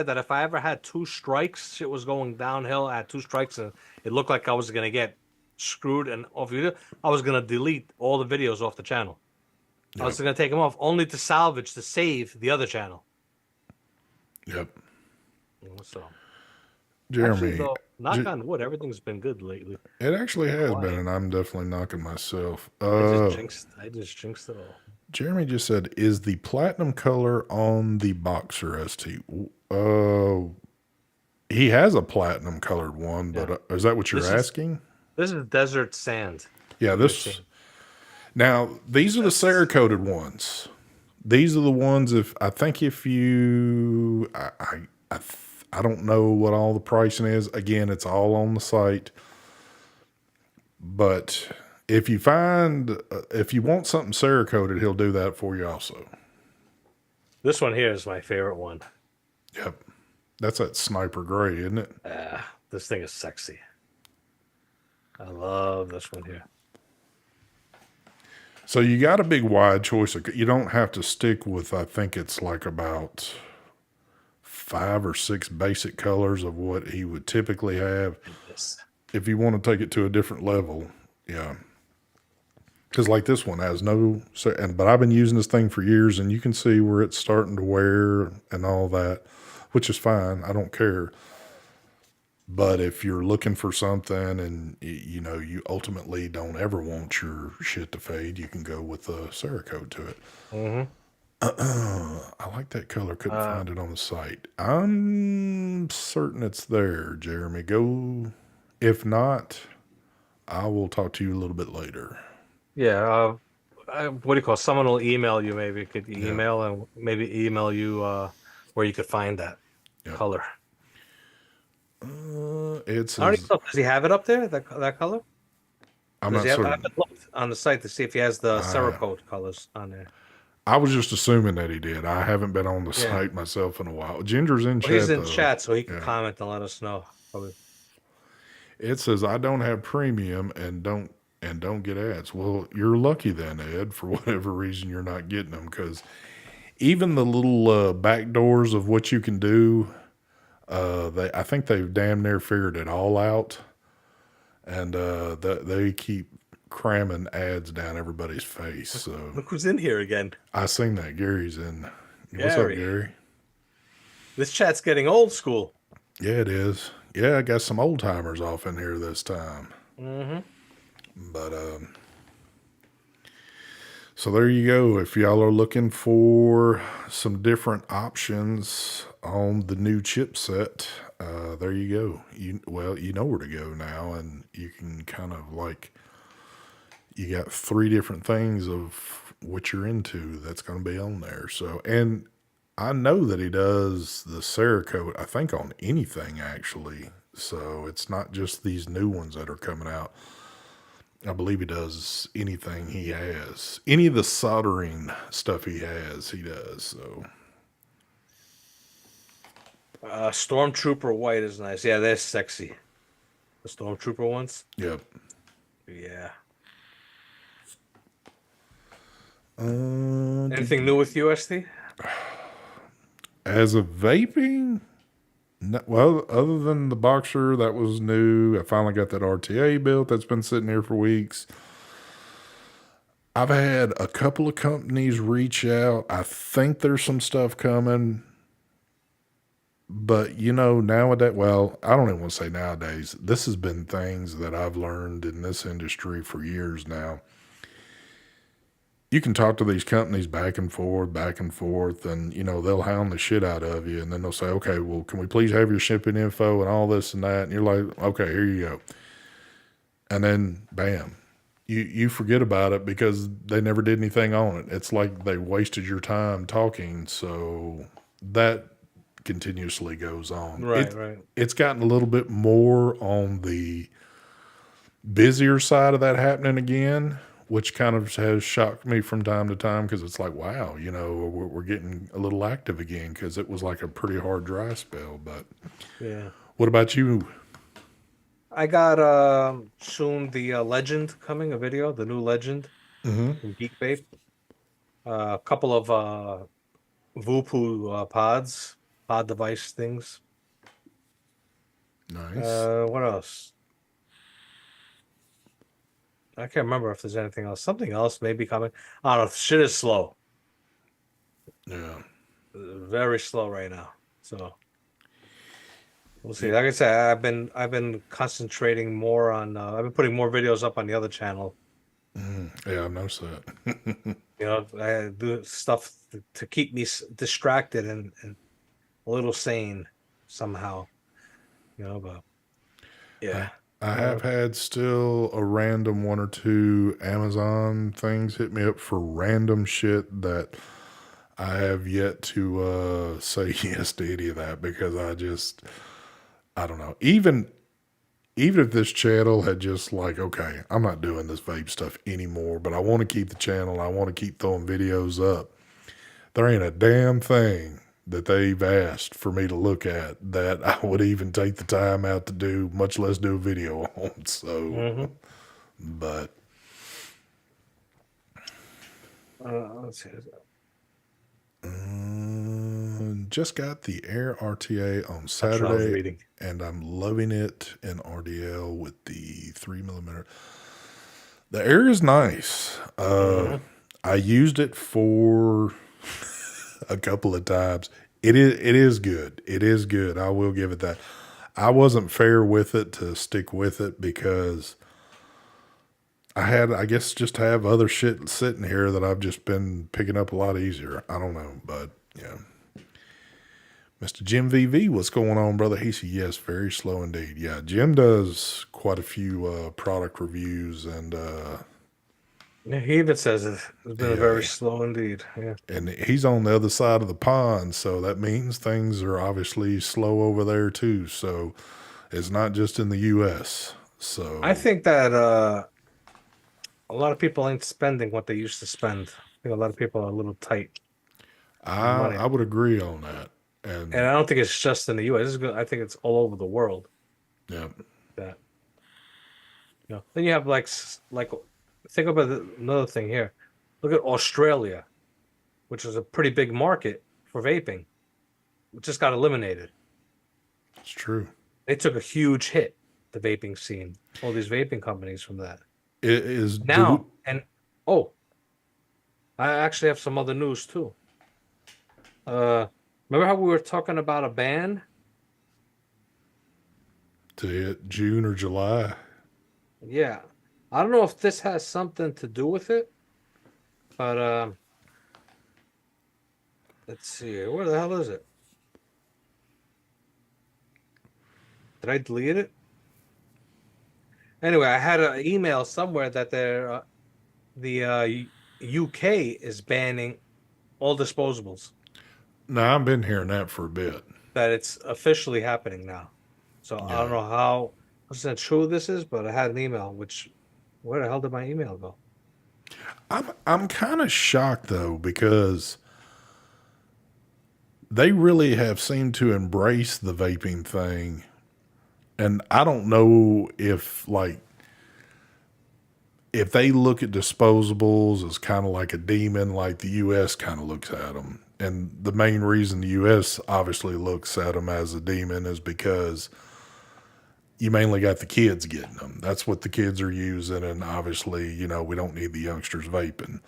B: that if I ever had two strikes, shit was going downhill. I had two strikes and it looked like I was gonna get screwed and off video. I was gonna delete all the videos off the channel. I
A: yep,
B: was gonna take them off only to save the other channel.
A: yep.
B: So actually,
A: Jeremy,
B: though, knock on wood, everything's been good lately.
A: it actually has been,
B: Quiet.
A: and I'm definitely knocking myself.
B: I just jinxed it all.
A: Jeremy just said, "Is the platinum color on the Boxer ST?" He has a platinum colored one,
B: Yeah.
A: but is that what you're
B: This is
A: asking?
B: this is desert sand
A: Yeah,
B: that you're
A: this.
B: seeing.
A: Now these are the
B: That's
A: Cerakoted ones. These are the ones. If I think if you, I, I don't know what all the pricing is. Again, it's all on the site. But if you if you want something Cerakoted, he'll do that for you also.
B: this one here is my favorite one.
A: Yep. That's that sniper gray, isn't it?
B: This thing is sexy. I love this one here.
A: So you got a big wide choice. You don't have to stick with, I think it's like about 5 or 6 basic colors of what he would typically have.
B: Yes.
A: If you want to take it to a different level, yeah. Because like this one has no, but I've been using this thing for years, and you can see where it's starting to wear and all that, which is fine. I don't care. But if you're looking for something and you ultimately don't ever want your shit to fade, you can go with a Cerakote to it.
B: Mm-hmm.
A: I like that color. Couldn't find it on the site. I'm certain it's there, Jeremy. Go. If not, I will talk to you a little bit later.
B: Yeah. What do you call? Someone will email you. Maybe could you
A: Yeah.
B: email and maybe email you where you could find that
A: Yeah.
B: color.
A: It's
B: I don't even know. Does he have it up there? That color?
A: I'm
B: Does
A: not
B: he have? I
A: certain.
B: haven't looked on the site to see if he has the
A: I
B: Cerakote colors on there.
A: I was just assuming that he did. I haven't been on the
B: Yeah.
A: site myself in a while. Ginger's in
B: Well, he's
A: chat
B: in
A: though.
B: chat, so he can
A: Yeah.
B: comment and let us know. Probably.
A: It says I don't have premium and don't get ads. Well, you're lucky then, Ed, for whatever reason you're not getting them, because even the little back doors of what you can do, I think they've damn near figured it all out, and they keep cramming ads down everybody's face. So
B: Look who's in here again.
A: I seen that Gary's in. What's up,
B: Gary.
A: Gary?
B: This chat's getting old school.
A: Yeah, it is. Yeah, I got some old timers off in here this time.
B: Mm-hmm.
A: But so there you go. If y'all are looking for some different options on the new chipset, there you go. You know where to go now, and you can kind of like you got three different things of what you're into that's going to be on there. So, and I know that he does the Cerakote, I think, on anything actually. So it's not just these new ones that are coming out. I believe he does anything he has. Any of the soldering stuff he has, he does. So
B: Stormtrooper white is nice. Yeah, they're sexy. The Stormtrooper ones.
A: yep.
B: Yeah.
A: Uh,
B: Anything new with UST?
A: as of vaping, no, well, other than the Boxer that was new, I finally got that RTA built that's been sitting here for weeks. I've had a couple of companies reach out. I think there's some stuff coming, but nowadays, well, I don't even want to say nowadays. This has been things that I've learned in this industry for years now. You can talk to these companies back and forth, and they'll hound the shit out of you, and then they'll say, "Okay, well, can we please have your shipping info and all this and that?" And you're like, "Okay, here you go," and then bam, you forget about it because they never did anything on it. It's like they wasted your time talking, so that continuously goes on.
B: Right.
A: It's gotten a little bit more on the busier side of that happening again, which kind of has shocked me from time to time because it's like, wow, we're getting a little active again because it was like a pretty hard dry spell. But
B: Yeah.
A: what about you?
B: I got soon the Legend coming, a video, the new Legend
A: Mm-hmm.
B: from Geek Vape. A couple of Vupu pod device things.
A: Nice.
B: What else? I can't remember if there's anything else. Something else may be coming. I don't know. Shit is slow.
A: Yeah.
B: Very slow right now. So we'll see. Like I said, I've been concentrating more on. I've been putting more videos up on the other channel.
A: Yeah, I've noticed that.
B: I do stuff to keep me distracted and a little sane somehow. But yeah.
A: I have had still a random one or two Amazon things hit me up for random shit that I have yet to say yes to any of that because I don't know. Even if this channel had just like, okay, I'm not doing this vape stuff anymore, but I want to keep the channel. I want to keep throwing videos up. There ain't a damn thing that they've asked for me to look at that I would even take the time out to do, much less do a video on. So, but
B: Let's see.
A: just got the Air RTA on
B: That's what I was
A: Saturday,
B: reading.
A: and I'm loving it in RDL with the 3mm. The Air is nice. I used it for a couple of times. It is good. It is good. I will give it that. I wasn't fair with it to stick with it because I guess just have other shit sitting here that I've just been picking up a lot easier. I don't know, but yeah. Mr. Jim VV, what's going on, brother? He said, yes, very slow indeed. Yeah, Jim does quite a few product reviews and
B: Yeah, he even says it's been very slow indeed. Yeah.
A: and he's on the other side of the pond, so that means things are obviously slow over there too. So it's not just in the U.S. So
B: I think that a lot of people ain't spending what they used to spend. think a lot of people are a little tight on
A: I
B: money.
A: I would agree on that.
B: And
A: And
B: I don't think it's just in the US. I think it's all over the world
A: yeah,
B: that, Then you have like think about another thing here. Look at Australia, which is a pretty big market for vaping. It just got eliminated.
A: it's true.
B: They took a huge hit, the vaping scene, all these vaping companies from that.
A: It is do
B: Now, and oh, I actually have some other news too. Uh, Remember how we were talking about a ban?
A: to hit June or July.
B: Yeah. I don't know if this has something to do with it, but let's see. Where the hell is it? Did I delete it? Anyway, I had an email somewhere that the UK is banning all disposables.
A: Now I've been hearing that for a bit.
B: That it's officially happening now. So I don't
A: Yeah.
B: know how percent true this is, but I had an email. Which where the hell did my email go?
A: I'm kind of shocked though because they really have seemed to embrace the vaping thing. And I don't know if they look at disposables as kind of like a demon, like the U.S. kind of looks at them. And the main reason the U.S. obviously looks at them as a demon is because you mainly got the kids getting them. That's what the kids are using. And obviously, we don't need the youngsters vaping.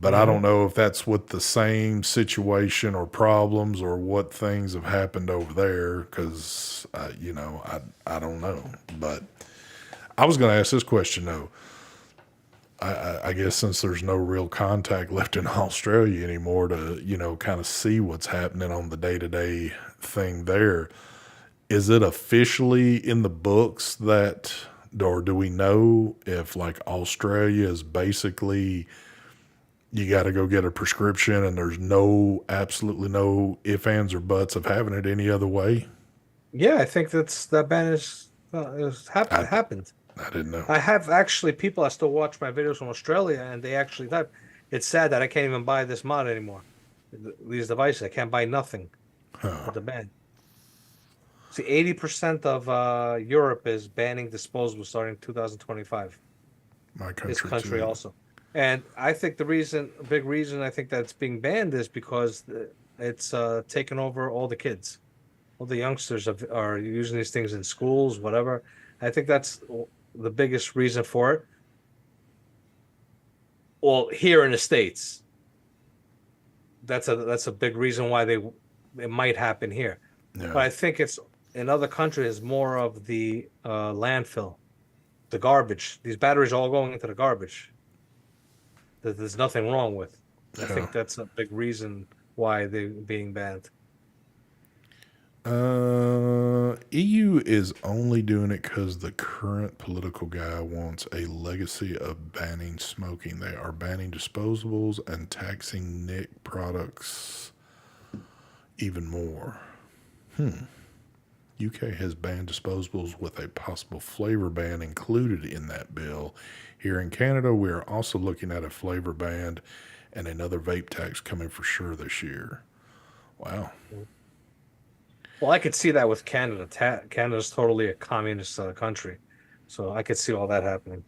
A: But I don't
B: Hmm.
A: know if that's what the same situation or problems or what things have happened over there because, I don't know. But I was going to ask this question though. I guess since there's no real contact left in Australia anymore to, kind of see what's happening on the day to day thing there, is it officially in the books that, or do we know if like Australia is basically you got to go get a prescription and there's absolutely no ifs, ands, or buts of having it any other way?
B: Yeah, I think that ban
A: I,
B: happened.
A: I didn't know.
B: I have actually people that still watch my videos from Australia, and they actually type. It's sad that I can't even buy this mod anymore. These devices, I can't buy nothing
A: Huh.
B: with the ban. See, 80% of Europe is banning disposables starting 2025.
A: My
B: This
A: country
B: country
A: too.
B: also. And I think a big reason I think that it's being banned is because it's taken over all the kids. All the youngsters are using these things in schools, whatever. I think that's the biggest reason for it. Well, here in the States, that's a big reason why it might happen here.
A: Yeah.
B: But I think it's in other countries more of the landfill, the garbage. These batteries are all going into the garbage that there's nothing wrong with. I
A: Yeah.
B: think that's a big reason why they're being banned.
A: EU is only doing it because the current political guy wants a legacy of banning smoking. They are banning disposables and taxing nic products even more. UK has banned disposables with a possible flavor ban included in that bill. Here in Canada, we are also looking at a flavor ban and another vape tax coming for sure this year. Wow.
B: Well, I could see that with Canada. Canada's totally a communist country, so I could see all that happening.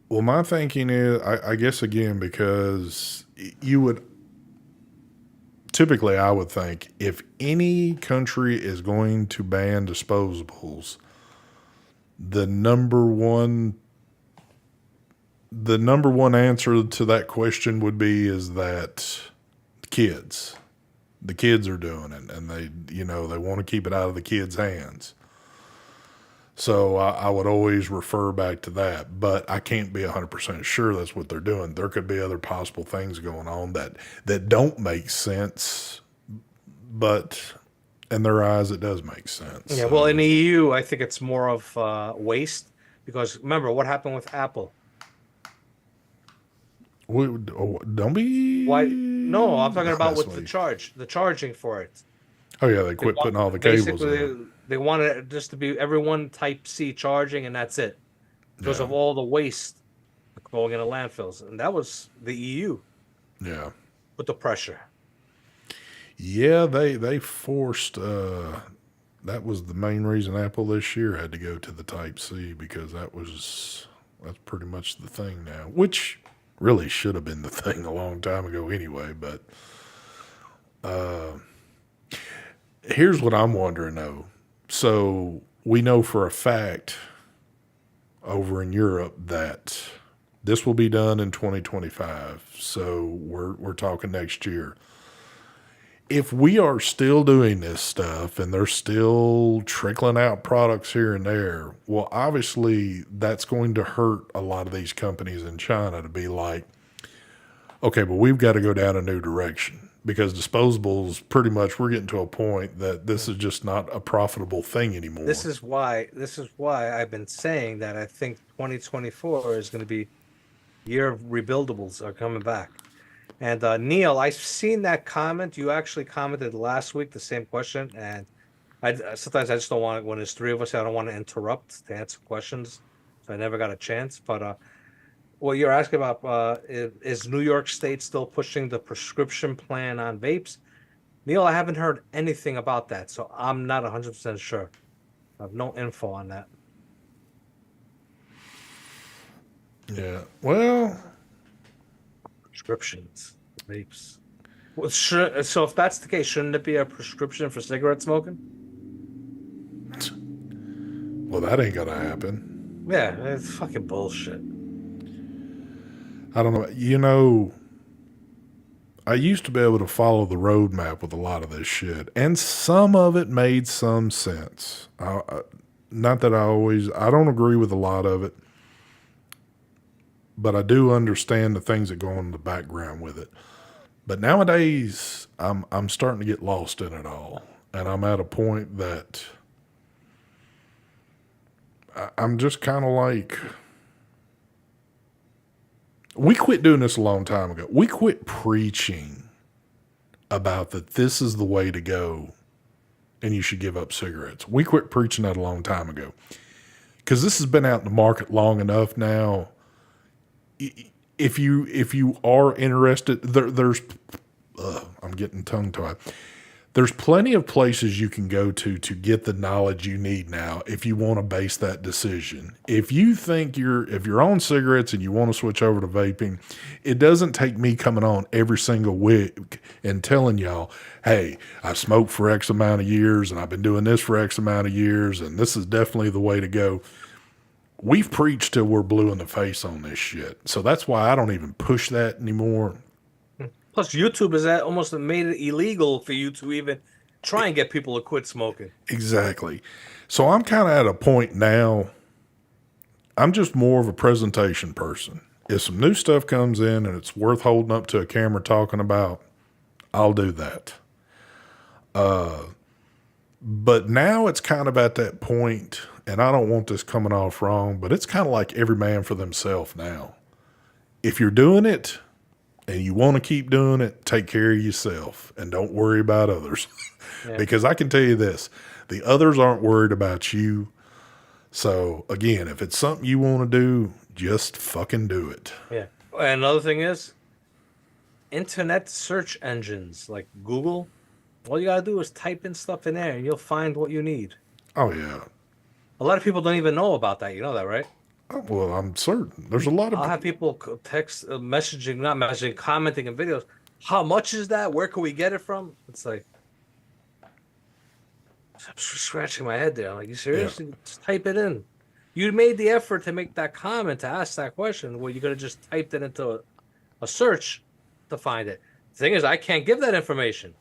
A: Well, my thinking is, I guess again, because you would typically, I would think if any country is going to ban disposables, the number one, the number one answer to that question would be is that kids, the kids are doing it, and they want to keep it out of the kids' hands. So I would always refer back to that, but I can't be 100% sure that's what they're doing. There could be other possible things going on that don't make sense, but in their eyes, it does make sense.
B: Yeah, well, in
A: So
B: the EU, I think it's more of waste because remember what happened with Apple.
A: don't
B: Why? No, I'm
A: be
B: talking about with
A: honestly.
B: the charging for it.
A: Oh yeah, they
B: They
A: quit
B: want
A: putting all the cables in.
B: basically they wanted it just to be everyone Type C charging and that's it because
A: Yeah,
B: of all the waste going into landfills, and that was the EU
A: Yeah.
B: with the pressure.
A: Yeah, they forced that was the main reason Apple this year had to go to the Type C, because that's pretty much the thing now, which really should have been the thing a long time ago anyway. But here's what I'm wondering though. So we know for a fact over in Europe that this will be done in 2025. So we're talking next year. If we are still doing this stuff and they're still trickling out products here and there, well, obviously that's going to hurt a lot of these companies in China to be like, okay, but we've got to go down a new direction, because disposables, pretty much we're getting to a point that this is just not a profitable thing anymore.
B: This is why I've been saying that I think 2024 is going to be year of rebuildables are coming back. And Neil, I've seen that comment. You actually commented last week the same question, and I sometimes I just don't want, when there's three of us, I don't want to interrupt to answer questions, so I never got a chance. But what you're asking about is New York State still pushing the prescription plan on vapes? Neil, I haven't heard anything about that, so I'm not 100% sure. I have no info on that.
A: Yeah. Well,
B: Prescriptions, vapes. Well, so if that's the case, shouldn't it be a prescription for cigarette smoking?
A: well, that ain't gonna happen.
B: Yeah, it's fucking bullshit.
A: I don't know. You know, I used to be able to follow the roadmap with a lot of this shit, and some of it made some sense. Not that I don't agree with a lot of it, but I do understand the things that go on in the background with it. But nowadays, I'm starting to get lost in it all, and I'm at a point that I'm just kind of like, we quit doing this a long time ago. We quit preaching about that this is the way to go and you should give up cigarettes. We quit preaching that a long time ago, because this has been out in the market long enough now. If you are interested, there's I'm getting tongue tied. There's plenty of places you can go to get the knowledge you need now if you want to base that decision. If you think if you're on cigarettes and you want to switch over to vaping, it doesn't take me coming on every single week and telling y'all, hey, I've smoked for X amount of years and I've been doing this for X amount of years and this is definitely the way to go. We've preached till we're blue in the face on this shit. So that's why I don't even push that anymore.
B: Plus, YouTube has almost made it illegal for you to even try and get people to quit smoking.
A: Exactly. So I'm kind of at a point now, I'm just more of a presentation person. If some new stuff comes in and it's worth holding up to a camera talking about, I'll do that. But now it's kind of at that point, and I don't want this coming off wrong, but it's kind of like every man for themselves now. If you're doing it and you want to keep doing it, take care of yourself and don't worry about others. Yeah. Because I can tell you this, the others aren't worried about you. So again, if it's something you want to do, just fucking do it.
B: Yeah. And another thing is, internet search engines like Google, all you gotta do is type in stuff in there and you'll find what you need.
A: Oh yeah.
B: A lot of people don't even know about that. You know that, right?
A: Oh, well, I'm certain. There's a lot of...
B: I'll have people text, messaging, not messaging, commenting in videos. How much is that? Where can we get it from? It's like, I'm scratching my head there. I'm like, you serious? Yeah. Just type it in. You made the effort to make that comment, to ask that question. Well, you could have just typed it into a search to find it. The thing is, I can't give that information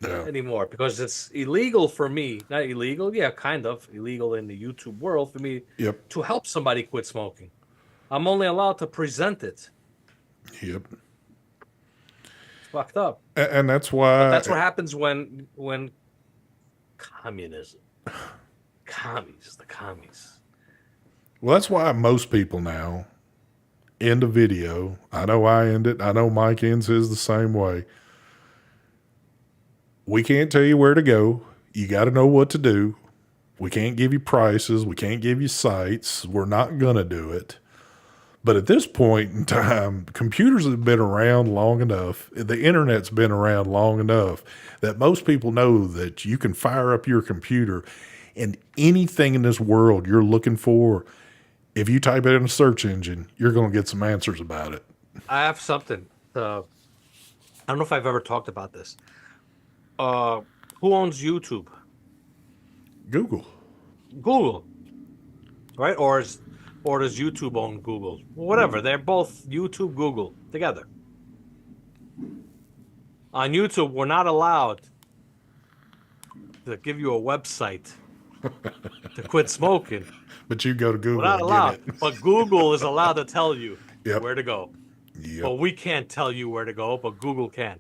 B: anymore because it's illegal for me. Not illegal, yeah, kind of illegal in the YouTube world for me to help somebody quit smoking. I'm only allowed to present it.
A: Yep.
B: It's fucked up.
A: And that's why...
B: But that's what happens when communism. The commies.
A: Well, that's why most people now end a video. I know I end it. I know Mike ends his the same way. We can't tell you where to go. You got to know what to do. We can't give you prices. We can't give you sites. We're not going to do it. But at this point in time, computers have been around long enough, the internet's been around long enough that most people know that you can fire up your computer and anything in this world you're looking for, if you type it in a search engine, you're going to get some answers about it.
B: I have something. I don't know if I've ever talked about this. Uh, who owns YouTube?
A: Google.
B: Google, right? Or does YouTube own Google? Whatever. They're both YouTube, Google together. On YouTube, we're not allowed to give you a website to quit smoking.
A: But you go to
B: We're
A: Google
B: not
A: and
B: allowed.
A: get it.
B: But Google is allowed to tell you
A: Yep.
B: where to go.
A: Yep.
B: But we can't tell you where to go, but Google can.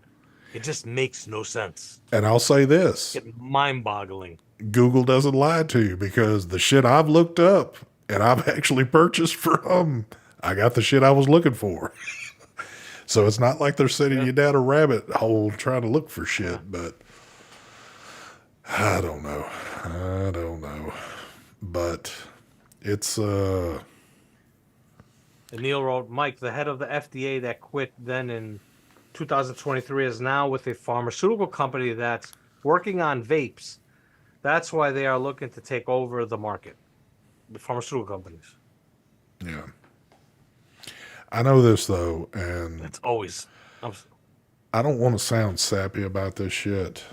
B: It just makes no sense.
A: And I'll say this.
B: It's mind-boggling.
A: Google doesn't lie to you because the shit I've looked up and I've actually purchased from, I got the shit I was looking for. So it's not like they're sending you down a rabbit hole trying to look for shit, but I don't know. I don't know. But it's
B: And Neil wrote, Mike, the head of the FDA that quit then in 2023 is now with a pharmaceutical company that's working on vapes. That's why they are looking to take over the market, the pharmaceutical companies.
A: yeah. I know this though, and
B: It's always.
A: I don't want to sound sappy about this shit.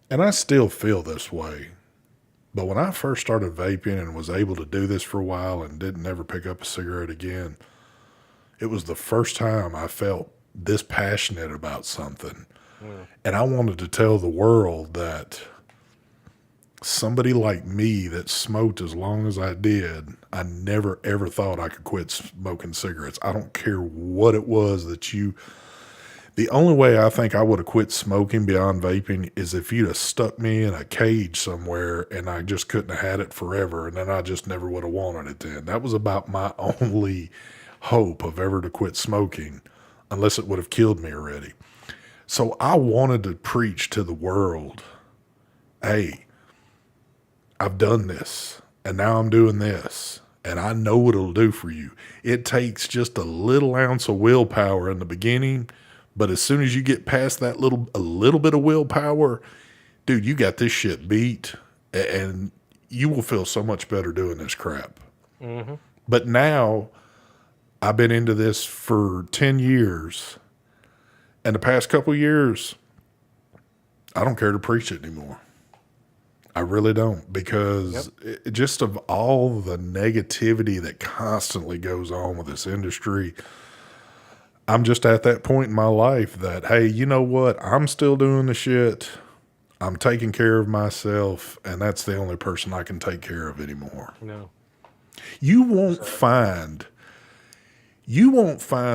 A: And I still feel this way. But when I first started vaping and was able to do this for a while and didn't ever pick up a cigarette again, it was the first time I felt this passionate about something.
B: Yeah.
A: And I wanted to tell the world that somebody like me that smoked as long as I did, I never ever thought I could quit smoking cigarettes. I don't care what it was that you. The only way I think I would have quit smoking beyond vaping is if you'd have stuck me in a cage somewhere and I just couldn't have had it forever, and then I just never would have wanted it then. That was about my only hope of ever to quit smoking, unless it would have killed me already. So I wanted to preach to the world, hey, I've done this, and now I'm doing this, and I know what it'll do for you. It takes just a little ounce of willpower in the beginning, but as soon as you get past that a little bit of willpower, dude, you got this shit beat, and you will feel so much better doing this crap.
B: Mm-hmm.
A: But now, I've been into this for 10 years, and the past couple years, I don't care to preach it anymore. I really don't, because just of all the negativity that constantly goes on with this industry, I'm just at that point in my life that, hey, you know what? I'm still doing the shit. I'm taking care of myself, and that's the only person I can take care of anymore.
B: No.
A: You won't find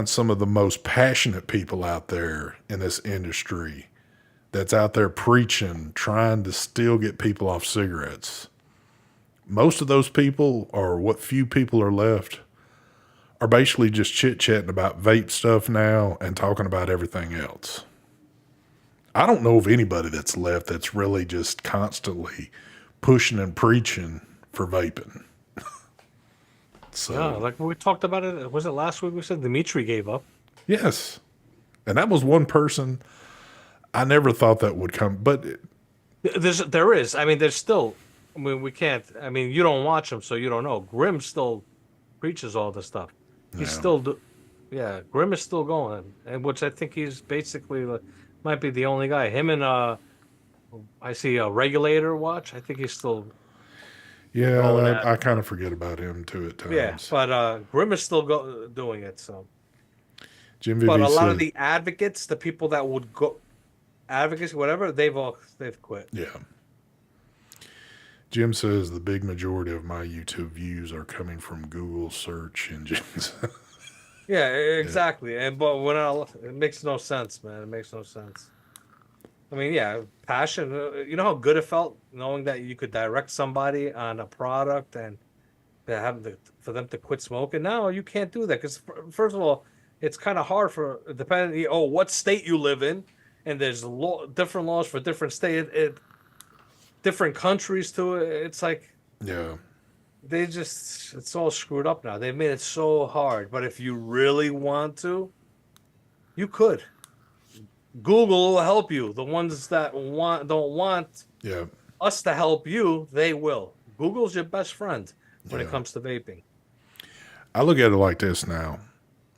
A: some of the most passionate people out there in this industry that's out there preaching, trying to still get people off cigarettes. Most of those people, or what few people are left, are basically just chit-chatting about vape stuff now and talking about everything else. I don't know of anybody that's left that's really just constantly pushing and preaching for vaping. So,
B: Yeah, like we talked about it. Was it last week? We said Dimitri gave up.
A: yes. And that was one person I never thought that would come, but
B: There is. I mean, there's still. I mean, we can't. I mean, you don't watch him, so you don't know. Grimm still preaches all this stuff. He's still. Yeah, Grimm is still going, and which I think he's basically might be the only guy. Him and I see a regulator watch. I think he's still.
A: yeah, I kind of forget about him too at times.
B: Yeah, but Grimm is still doing it. So,
A: Jim
B: but a
A: Vivi
B: lot of
A: said,
B: the advocates, the people that would go, advocacy, whatever, they've quit.
A: yeah. Jim says the big majority of my YouTube views are coming from Google search engines.
B: Yeah, exactly. And but it makes no sense, man. It makes no sense. I mean, yeah, passion. You know how good it felt knowing that you could direct somebody on a product and for them to quit smoking. Now you can't do that because first of all, it's kind of hard for depending what state you live in, and there's different laws for different state, different countries to it. It's like
A: Yeah.
B: it's all screwed up now. They've made it so hard. But if you really want to, you could. Google will help you. The ones that don't want
A: Yeah.
B: us to help you, they will. Google's your best friend when it
A: Yeah.
B: comes to vaping.
A: I look at it like this now.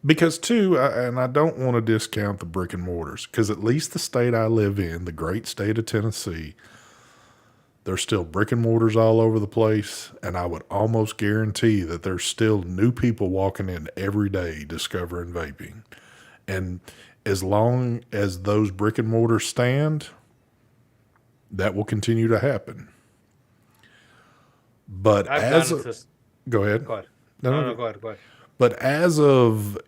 A: Because, too, and I don't want to discount the brick and mortars, because at least the state I live in, the great state of Tennessee, there's still brick and mortars all over the place. And I would almost guarantee that there's still new people walking in every day discovering vaping. And as long as those brick and mortars stand, that will continue to happen. But
B: I've
A: as
B: gotten
A: a,
B: to.
A: go ahead.
B: Go ahead.
A: No,
B: No,
A: no,
B: no,
A: no.
B: go ahead. Go ahead.
A: But as of,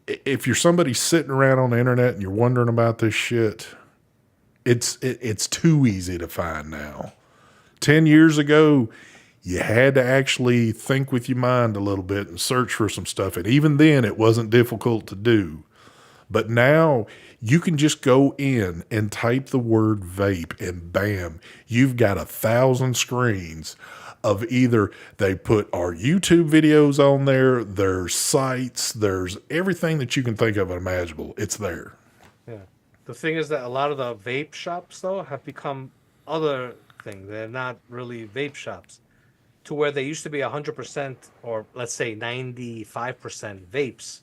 A: if you're somebody sitting around on the internet and you're wondering about this shit, it's too easy to find now. 10 years ago, you had to actually think with your mind a little bit and search for some stuff. And even then, it wasn't difficult to do. But now you can just go in and type the word vape and bam, you've got 1,000 screens of either they put our YouTube videos on there, there's sites, there's everything that you can think of imaginable. It's there.
B: Yeah. The thing is that a lot of the vape shops, though, have become other things. They're not really vape shops. To where they used to be 100% or let's say 95% vapes.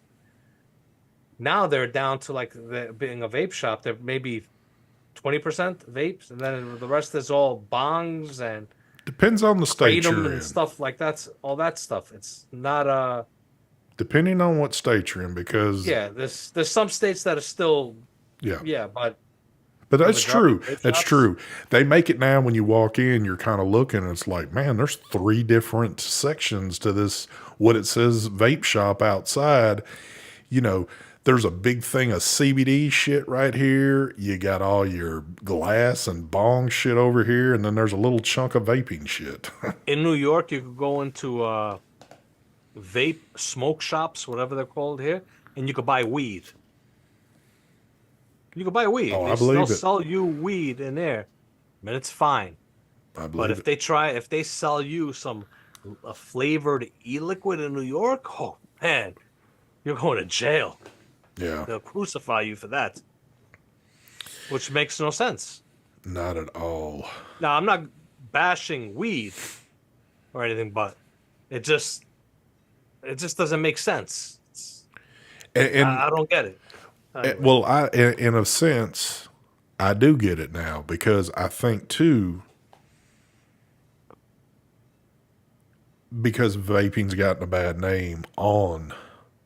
B: Now they're down to like being a vape shop. They're maybe 20% vapes, and then the rest is all bongs and
A: Depends on the state
B: kratom
A: you're
B: and
A: in.
B: stuff like that. All that stuff. It's not
A: Depending on what state you're in, because,
B: yeah. There's some states that are still
A: yeah.
B: but
A: But
B: the
A: that's
B: majority
A: true.
B: of vape
A: That's
B: shops.
A: true. They make it now when you walk in, you're kind of looking, and it's like, man, there's 3 different sections to this, what it says vape shop outside. You know, there's a big thing of CBD shit right here. You got all your glass and bong shit over here, and then there's a little chunk of vaping shit.
B: In New York, you could go into vape smoke shops, whatever they're called here, and you could buy weed. You could buy weed.
A: Oh, I
B: They'll
A: believe it.
B: sell you weed in there, and it's fine.
A: I
B: But
A: believe it.
B: if they sell you some a flavored e-liquid in New York, oh man, you're going to jail.
A: Yeah,
B: They'll crucify you for that, which makes no sense.
A: not at all.
B: Now, I'm not bashing weed or anything, but it just doesn't make sense.
A: And
B: I don't get it. Anyway.
A: well, in a sense, I do get it now, because I think too, because vaping's gotten a bad name on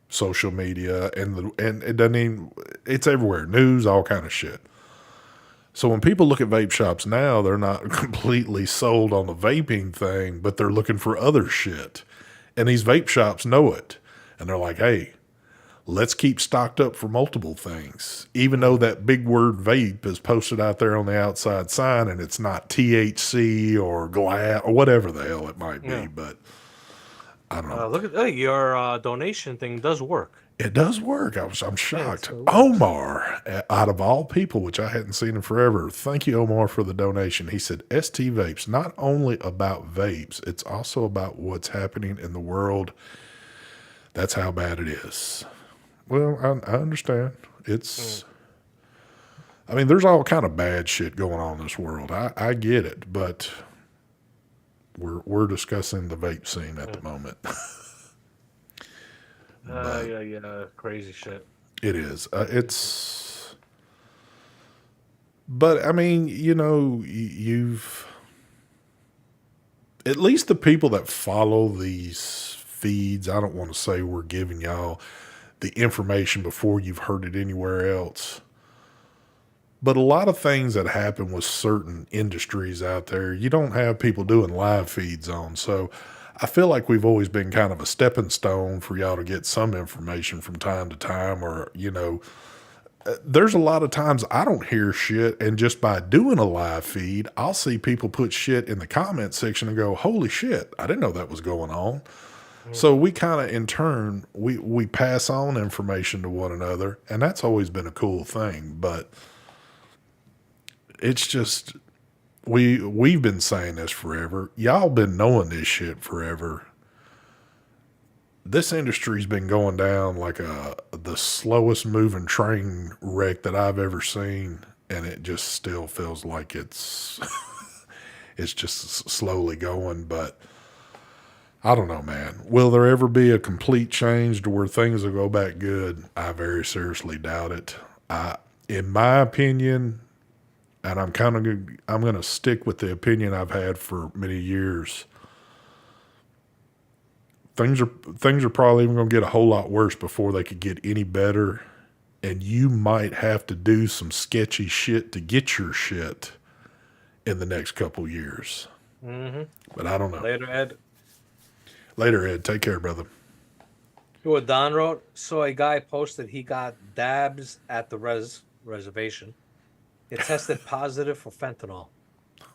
A: social media, and it doesn't even, it's everywhere, news, all kind of shit. So when people look at vape shops now, they're not completely sold on the vaping thing, but they're looking for other shit. And these vape shops know it. And they're like, hey, let's keep stocked up for multiple things. Even though that big word vape is posted out there on the outside sign and it's not THC or glass or whatever the hell it might be.
B: Yeah.
A: But I don't know.
B: Look at your donation thing does work.
A: It does work. I'm shocked.
B: so it works.
A: Omar, out of all people, which I hadn't seen in forever, thank you, Omar, for the donation. He said, ST Vapes, not only about vapes, it's also about what's happening in the world. That's how bad it is. Well, I understand. It's, I mean, there's all kind of bad shit going on in this world. I get it, but we're discussing the vape scene at the moment.
B: Yeah, crazy shit.
A: It is. It's, but I mean, you've, at least the people that follow these feeds, I don't want to say we're giving y'all the information before you've heard it anywhere else. But a lot of things that happen with certain industries out there, you don't have people doing live feeds on. So I feel like we've always been kind of a stepping stone for y'all to get some information from time to time, or, there's a lot of times I don't hear shit, and just by doing a live feed, I'll see people put shit in the comment section and go, holy shit, I didn't know that was going on. So we kind of, in turn, we pass on information to one another, and that's always been a cool thing. But it's just, we've been saying this forever. Y'all been knowing this shit forever. This industry's been going down like the slowest moving train wreck that I've ever seen, and it just still feels like it's it's just slowly going. But I don't know, man. Will there ever be a complete change to where things will go back good? I very seriously doubt it. In my opinion, and I'm going to stick with the opinion I've had for many years. Things are probably even going to get a whole lot worse before they could get any better, and you might have to do some sketchy shit to get your shit in the next couple years.
B: Mm-hmm.
A: But I don't know.
B: Later, Ed.
A: Later, Ed. Take care, brother.
B: What Don wrote. So a guy posted he got dabs at the reservation. It tested positive for fentanyl.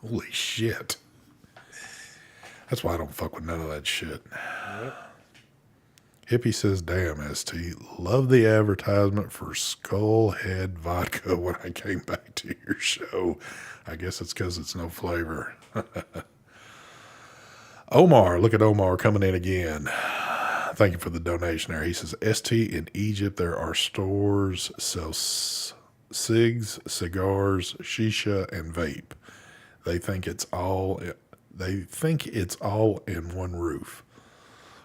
A: Holy shit. That's why I don't fuck with none of that shit.
B: Right.
A: Hippie says, damn, ST, love the advertisement for Skullhead vodka when I came back to your show. I guess it's because it's no flavor. Omar, look at Omar coming in again. Thank you for the donation there. He says, ST, in Egypt, there are stores sell cigs, cigars, shisha, and vape. They think it's all in one roof.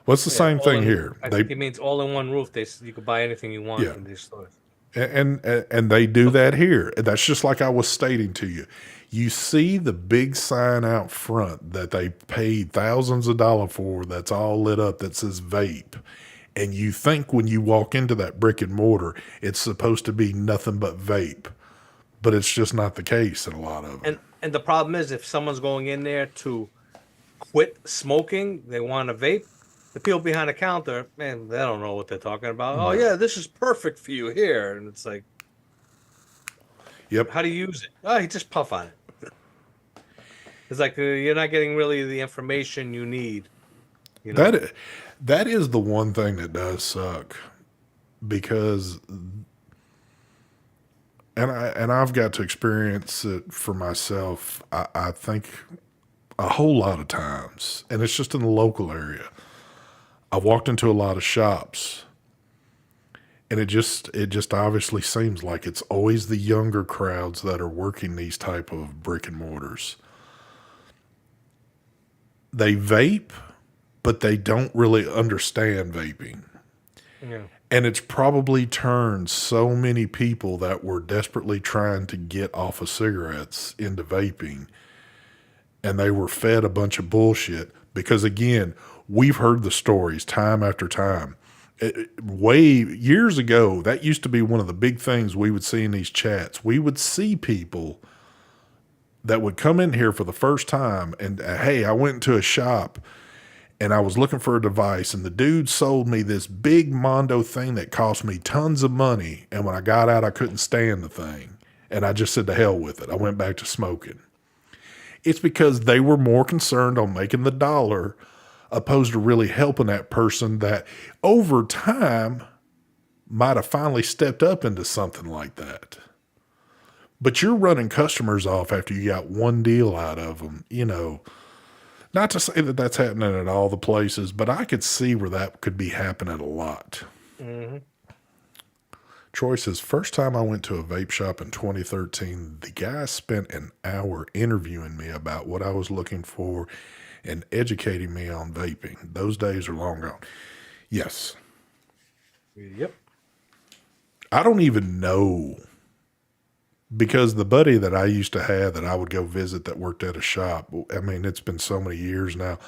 A: What's the same thing here?
B: I think it means all in one roof. You could buy anything you want from these stores.
A: And they do that here. That's just like I was stating to you. You see the big sign out front that they paid thousands of dollars for that's all lit up that says vape. And you think when you walk into that brick and mortar, it's supposed to be nothing but vape. But it's just not the case in a lot of them.
B: And the problem is if someone's going in there to quit smoking, they want to vape. The people behind the counter, man, they don't know what they're talking about. No. Oh, yeah, this is perfect for you here. And it's like,
A: yep.
B: How do you use it? Oh, you just puff on it. It's like you're not getting really the information you need. You know?
A: That is the one thing that does suck, because, and I've got to experience it for myself. I think a whole lot of times, and it's just in the local area. I walked into a lot of shops, and it just obviously seems like it's always the younger crowds that are working these type of brick and mortars. They vape, but they don't really understand vaping.
B: Yeah.
A: And it's probably turned so many people that were desperately trying to get off of cigarettes into vaping, and they were fed a bunch of bullshit because, again, we've heard the stories time after time. Years ago, that used to be one of the big things we would see in these chats. We would see people that would come in here for the first time and, hey, I went into a shop and I was looking for a device, and the dude sold me this big Mondo thing that cost me tons of money. And when I got out, I couldn't stand the thing. And I just said, to hell with it. I went back to smoking. It's because they were more concerned on making the dollar opposed to really helping that person that over time might have finally stepped up into something like that. But you're running customers off after you got one deal out of them, you know. Not to say that that's happening at all the places, but I could see where that could be happening a lot.
B: Mm-hmm.
A: Troy says, first time I went to a vape shop in 2013, the guy spent an hour interviewing me about what I was looking for and educating me on vaping. Those days are long gone. Yes.
B: Yep.
A: I don't even know, because the buddy that I used to have that I would go visit that worked at a shop, I mean, it's been so many years now.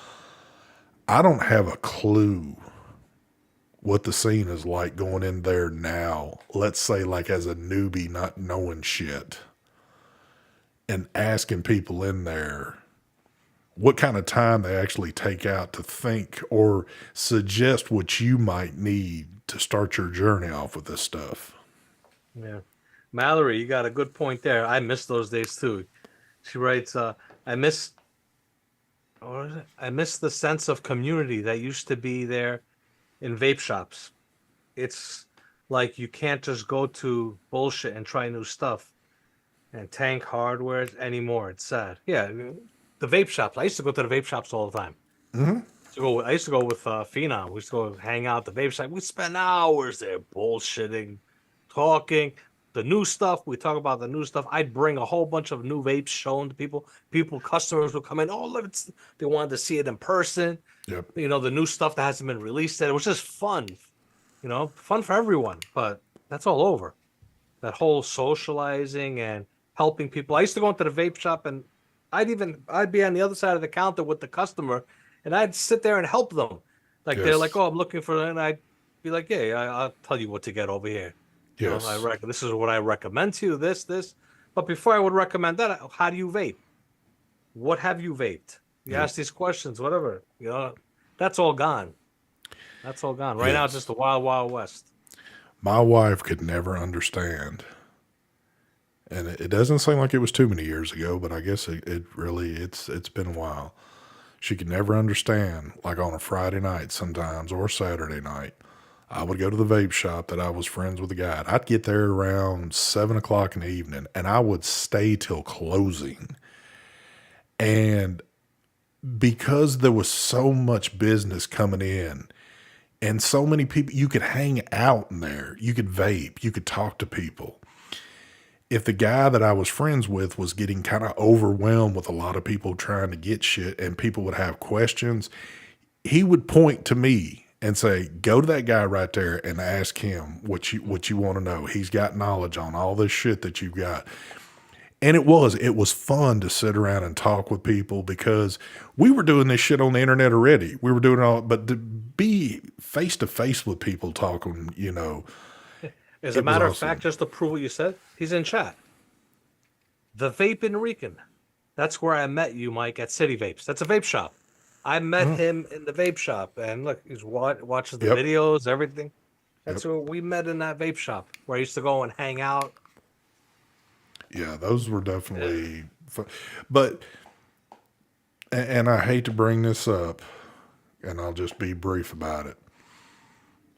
A: I don't have a clue what the scene is like going in there now. Let's say like as a newbie, not knowing shit, and asking people in there what kind of time they actually take out to think or suggest what you might need to start your journey off with this stuff.
B: Yeah. Mallory, you got a good point there. I miss those days too. She writes, I miss the sense of community that used to be there in vape shops. It's like you can't just go to bullshit and try new stuff. and Tank Hardware anymore. It's sad. Yeah, the vape shops. I used to go to the vape shops all the time. I used to go with Phenom. We used to go hang out at the vape shop. We spend hours there bullshitting, talking. The new stuff. We talk about the new stuff. I'd bring a whole bunch of new vapes shown to people. Customers would come in. Oh, look, they wanted to see it in person.
A: Yep.
B: You know, the new stuff that hasn't been released yet. It was just fun. You know, fun for everyone. But that's all over. That whole socializing and helping people. I used to go into the vape shop and I'd be on the other side of the counter with the customer and I'd sit there and help them. Like they're like,
A: Yes.
B: "Oh, I'm looking for," and I'd be like, "Yeah, I'll tell you what to get over here. You know,
A: Yes.
B: this is what I recommend to you. This." But before I would recommend that, how do you vape? What have you vaped? You
A: Yep.
B: ask these questions, whatever. You know, that's all gone. That's all gone. Right now, it's just
A: Yes.
B: the wild, wild west.
A: My wife could never understand, and it doesn't seem like it was too many years ago, but I guess it really it's been a while. She could never understand, like on a Friday night sometimes or Saturday night. I would go to the vape shop that I was friends with the guy. I'd get there around 7 o'clock in the evening, and I would stay till closing. And because there was so much business coming in, and so many people, you could hang out in there. You could vape. You could talk to people. If the guy that I was friends with was getting kind of overwhelmed with a lot of people trying to get shit and people would have questions, he would point to me and say, "Go to that guy right there and ask him what you want to know. He's got knowledge on all this shit that you've got." And it was fun to sit around and talk with people because we were doing this shit on the internet already. We were doing all, but to be face to face with people talking,
B: As a
A: it was
B: matter of fact,
A: awesome.
B: just to prove what you said, he's in chat. The Vape Rican. That's where I met you, Mike, at City Vapes. That's a vape shop. I met
A: Uh,
B: him in the vape shop, and look, he's watches the
A: yep.
B: videos, everything.
A: Yep.
B: That's where we met in that vape shop where I used to go and hang out.
A: Yeah, those were
B: Yeah.
A: definitely fun. But, and I hate to bring this up, and I'll just be brief about it.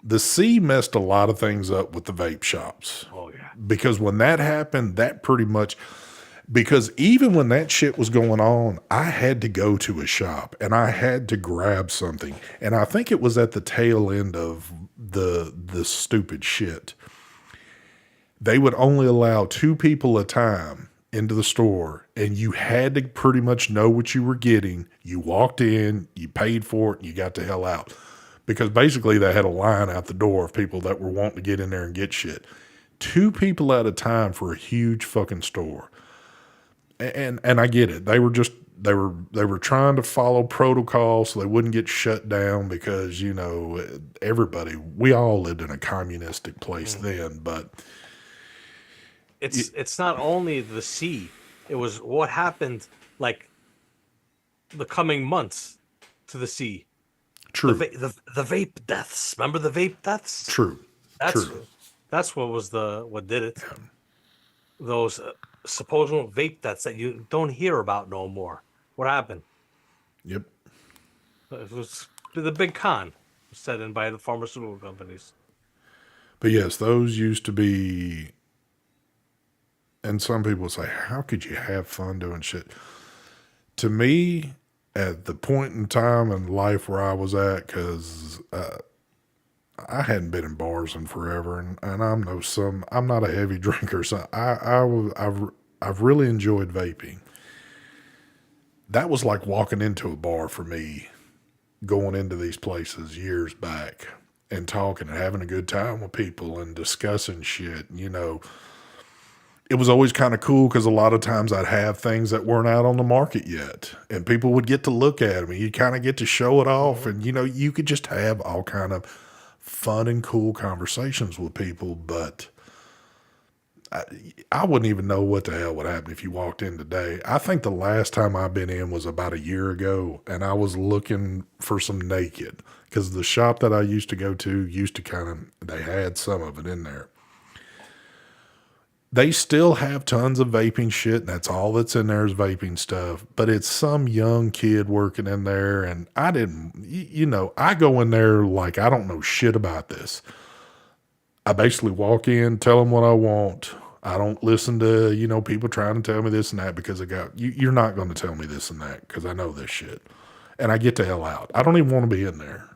A: The C messed a lot of things up with the vape shops
B: Oh yeah.
A: because when that happened, that pretty much, because even when that shit was going on, I had to go to a shop and I had to grab something. And I think it was at the tail end of the stupid shit. They would only allow two people at a time into the store, and you had to pretty much know what you were getting. You walked in, you paid for it, and you got the hell out. Because basically they had a line out the door of people that were wanting to get in there and get shit. Two people at a time for a huge fucking store. And I get it. They were trying to follow protocol so they wouldn't get shut down because, everybody, we all lived in a communistic place
B: Mm.
A: then, but
B: It's not only the C. It was what happened like the coming months to the C.
A: true,
B: The vape deaths. Remember the vape deaths?
A: true,
B: That's
A: true.
B: that's what did it. Those supposed vape deaths that you don't hear about no more. What happened?
A: Yep.
B: It was the big con set in by the pharmaceutical companies.
A: But yes, those used to be, and some people say, how could you have fun doing shit? To me, at the point in time in life where I was at, because I hadn't been in bars in forever, and I'm not a heavy drinker, so I've really enjoyed vaping. That was like walking into a bar for me, going into these places years back and talking and having a good time with people and discussing shit. It was always kind of cool because a lot of times I'd have things that weren't out on the market yet, and people would get to look at them, and you kind of get to show it off,
B: Mhm.
A: and you could just have all kind of fun and cool conversations with people. But I wouldn't even know what the hell would happen if you walked in today. I think the last time I've been in was about a year ago, and I was looking for some naked because the shop that I used to go to used to they had some of it in there. They still have tons of vaping shit, and that's all that's in there is vaping stuff. But it's some young kid working in there, and I didn't, I go in there like I don't know shit about this. I basically walk in, tell them what I want. I don't listen to, people trying to tell me this and that because you're not going to tell me this and that because I know this shit. And I get the hell out. I don't even want to be in there.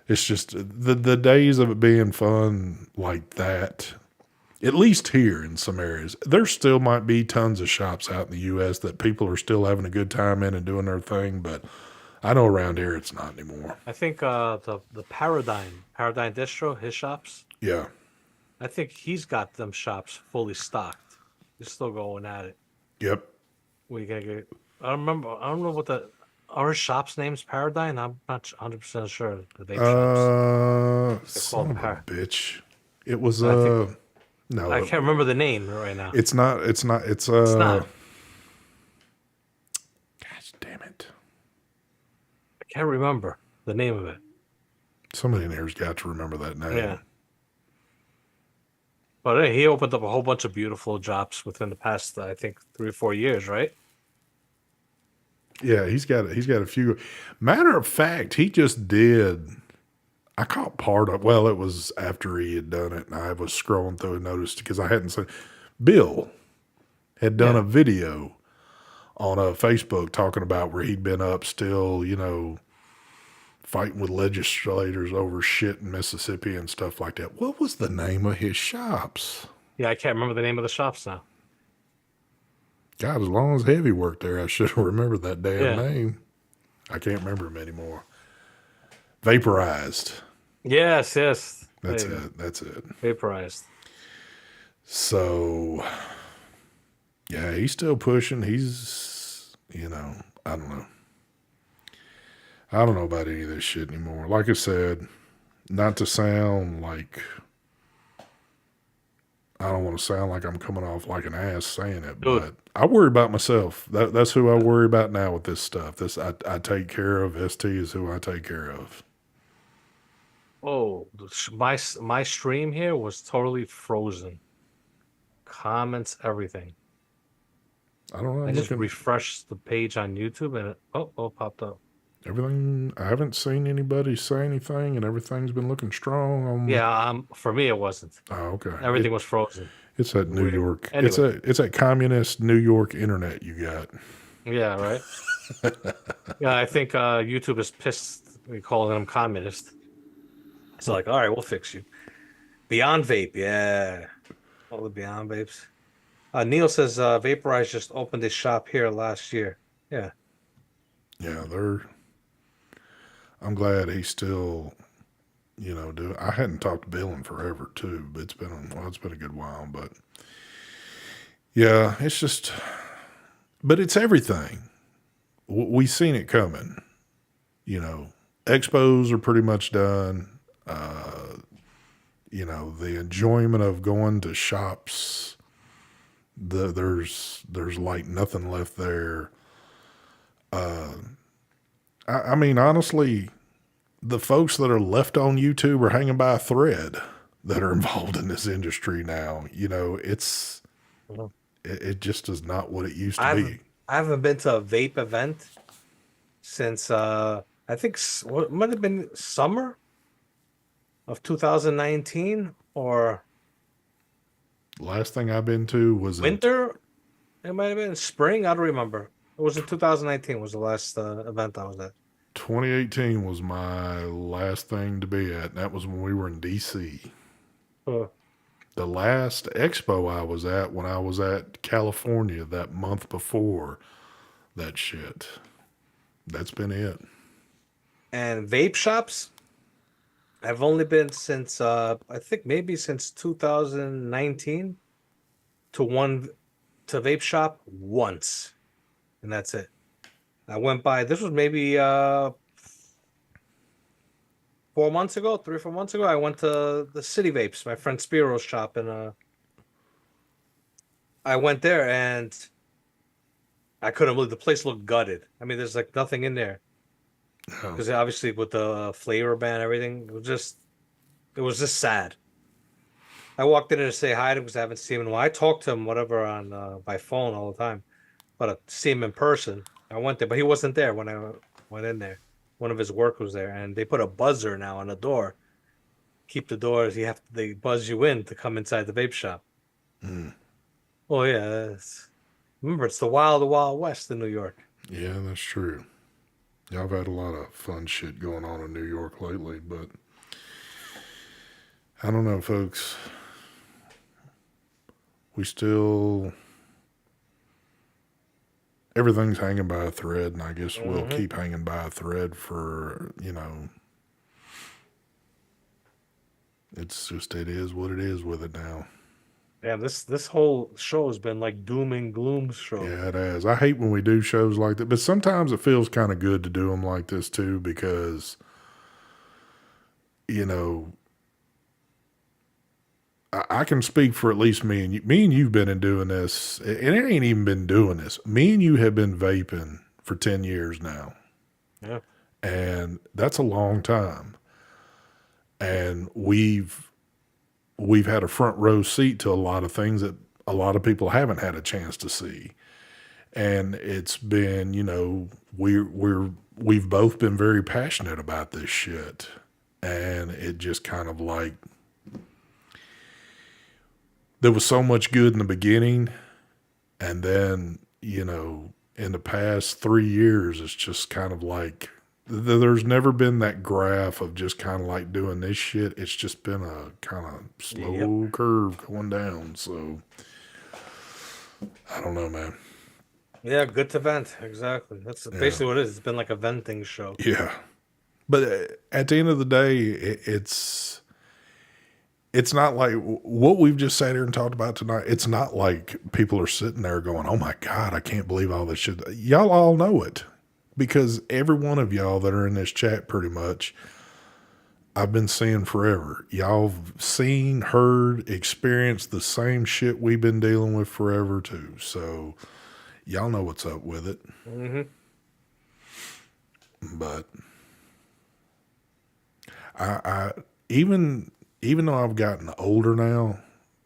A: It's just the days of it being fun like that, at least here in some areas. There still might be tons of shops out in the U.S. that people are still having a good time in and doing their thing, but I know around here it's not anymore.
B: I think the Paradigm Distro, his shops.
A: Yeah.
B: I think he's got them shops fully stocked. He's still going at it.
A: Yep.
B: We gotta get. I don't remember. I don't know what the our shop's name's Paradigm. I'm not 100% sure. The vape shops. They're
A: Son
B: called
A: of a
B: Par.
A: bitch. It was
B: I think I
A: no,
B: can't remember the name right now.
A: it's not. It's not.
B: It's not.
A: Gosh damn it!
B: I can't remember the name of it.
A: Somebody in here's got to remember that name.
B: Yeah. But hey, he opened up a whole bunch of beautiful shops within the past, I think, 3 or 4 years, right?
A: Yeah, he's got a few. Matter of fact, he just did. I caught part of. Well, it was after he had done it, and I was scrolling through and noticed because I hadn't seen. Bill had done
B: Yeah.
A: a video on Facebook talking about where he'd been up still, fighting with legislators over shit in Mississippi and stuff like that. What was the name of his shops?
B: Yeah, I can't remember the name of the shops now.
A: God, as long as Heavy worked there, I should have remembered that damn
B: Yeah.
A: name. I can't remember him anymore. Vaporized.
B: Yes, yes.
A: That's
B: There you go.
A: it. That's it.
B: Vaporized.
A: So, yeah, he's still pushing. He's, I don't know. I don't know about any of this shit anymore. Like I said, not to sound like I don't want to sound like I'm coming off like an ass saying it,
B: Dude.
A: but I worry about myself. That's who I worry about now with this stuff. I take care of. ST is who I take care of.
B: Oh, my stream here was totally frozen. Comments, everything.
A: I don't know.
B: I
A: I'm
B: just
A: looking
B: refreshed the page on YouTube and it popped up.
A: everything. I haven't seen anybody say anything, and everything's been looking strong.
B: Yeah, for me it wasn't.
A: Oh, okay.
B: Everything was frozen.
A: It's that New
B: Weird.
A: York.
B: Anyway.
A: It's that communist New York internet you got.
B: Yeah, right. Yeah, I think YouTube is pissed. We calling them communist. It's like, all right, we'll fix you. Beyond Vape, yeah, all the Beyond Vapes. Neil says Vaporize just opened his shop here last year. Yeah,
A: Yeah, I'm glad he's still, doing. I hadn't talked to Bill in forever too, but it's been a good while. But yeah, it's just, but it's everything. We seen it coming. Expos are pretty much done. The enjoyment of going to shops. There's like nothing left there. I mean, honestly, the folks that are left on YouTube are hanging by a thread that are involved in this industry now.
B: Mhm.
A: It just is not what it used to
B: I
A: be.
B: haven't, I haven't been to a vape event since I think what might have been summer of 2019 or
A: Last thing I've been to was
B: winter. It might have been spring. I don't remember. It was in 2019. Was the last event I was at.
A: 2018 was my last thing to be at. And that was when we were in DC.
B: Uh,
A: The last expo I was at when I was at California that month before that shit. That's been it.
B: and vape shops. I've only been since I think maybe since 2019 to vape shop once, and that's it. I went by. This was maybe 4 months ago, 3 or 4 months ago. I went to the City Vapes, my friend Spiro's shop, and I went there and I couldn't believe the place looked gutted. I mean, there's like nothing in there
A: Oh,
B: because obviously with the flavor ban and everything, it was just sad. I walked in to say hi to him because I haven't seen him in a while. I talked to him whatever on by phone all the time, but to see him in person, I went there, but he wasn't there when I went in there. One of his work was there, and they put a buzzer now on the door. Keep the doors. They buzz you in to come inside the vape shop. Well, yeah. Remember, it's the Wild West in New York.
A: Yeah, that's true. Yeah, I've had a lot of fun shit going on in New York lately, but I don't know, folks. We still, everything's hanging by a thread, and I guess we'll
B: Mm-hmm.
A: keep hanging by a thread for, it's just, it is what it is with it now.
B: Yeah, this whole show has been like doom and gloom show.
A: Yeah, it has. I hate when we do shows like that, but sometimes it feels kind of good to do them like this too, because, you know, I can speak for at least me and you. Me and you've been in doing this, and it ain't even been doing this. Me and you have been vaping for 10 years now,
B: Yeah.
A: and that's a long time. And we've had a front row seat to a lot of things that a lot of people haven't had a chance to see. And it's been, we've both been very passionate about this shit. And it just kind of like, there was so much good in the beginning. And then, in the past 3 years, it's just kind of like, there's never been that graph of just kind of like doing this shit. It's just been a kind of
B: Yep.
A: slow curve going down. So I don't know, man.
B: Yeah, good to vent. Exactly. That's
A: Yeah.
B: basically what it is. It's been like a venting show.
A: Yeah. But at the end of the day, it's not like what we've just sat here and talked about tonight. It's not like people are sitting there going, "Oh my God, I can't believe all this shit." Y'all all know it because every one of y'all that are in this chat, pretty much, I've been seeing forever. Y'all have seen, heard, experienced the same shit we've been dealing with forever too. So y'all know what's up with it.
B: Mm-hmm.
A: But I even though I've gotten older now,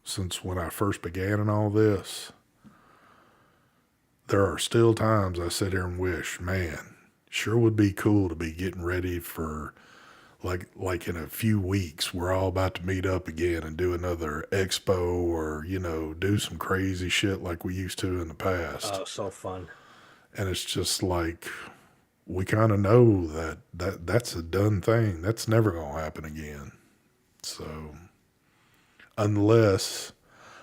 A: since when I first began and all this, there are still times I sit here and wish, man, sure would be cool to be getting ready for like in a few weeks, we're all about to meet up again and do another expo or, do some crazy shit like we used to in the past.
B: Oh, so fun.
A: And it's just like we kind of know that's a done thing. That's never going to happen again. So unless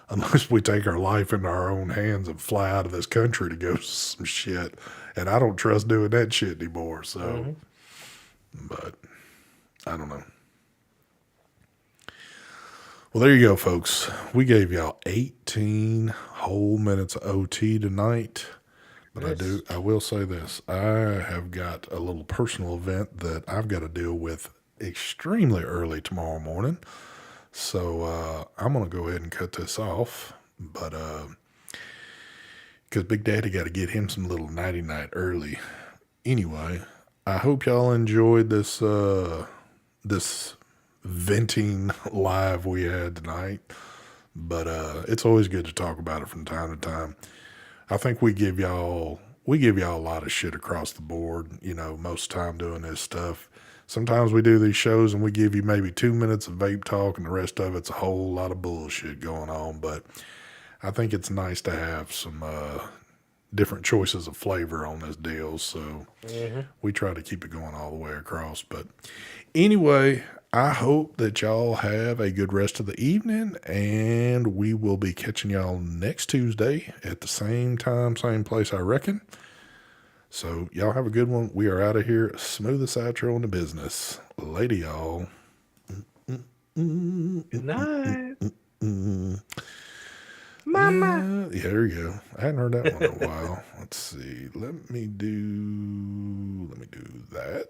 A: unless we take our life into our own hands and fly out of this country to go some shit. And I don't trust doing that shit anymore. So,
B: Mm-hmm.
A: but I don't know. Well, there you go, folks. We gave y'all 18 whole minutes of OT tonight. But
B: Nice.
A: I will say this. I have got a little personal event that I've got to deal with extremely early tomorrow morning. So I'm going to go ahead and cut this off. But because Big Daddy got to get him some little nighty night early. Anyway, I hope y'all enjoyed this venting live we had tonight. But it's always good to talk about it from time to time. I think we give y'all a lot of shit across the board, most time doing this stuff. Sometimes we do these shows and we give you maybe 2 minutes of vape talk and the rest of it's a whole lot of bullshit going on. But I think it's nice to have some different choices of flavor on this deal. So
B: Mm-hmm.
A: we try to keep it going all the way across. But anyway, I hope that y'all have a good rest of the evening, and we will be catching y'all next Tuesday at the same time, same place, I reckon. So y'all have a good one. We are out of here. Smoothest outro in the business. Later, y'all.
B: Good night, Mama.
A: Yeah, there you go. I hadn't heard that one in a while. Let's see. Let me do that.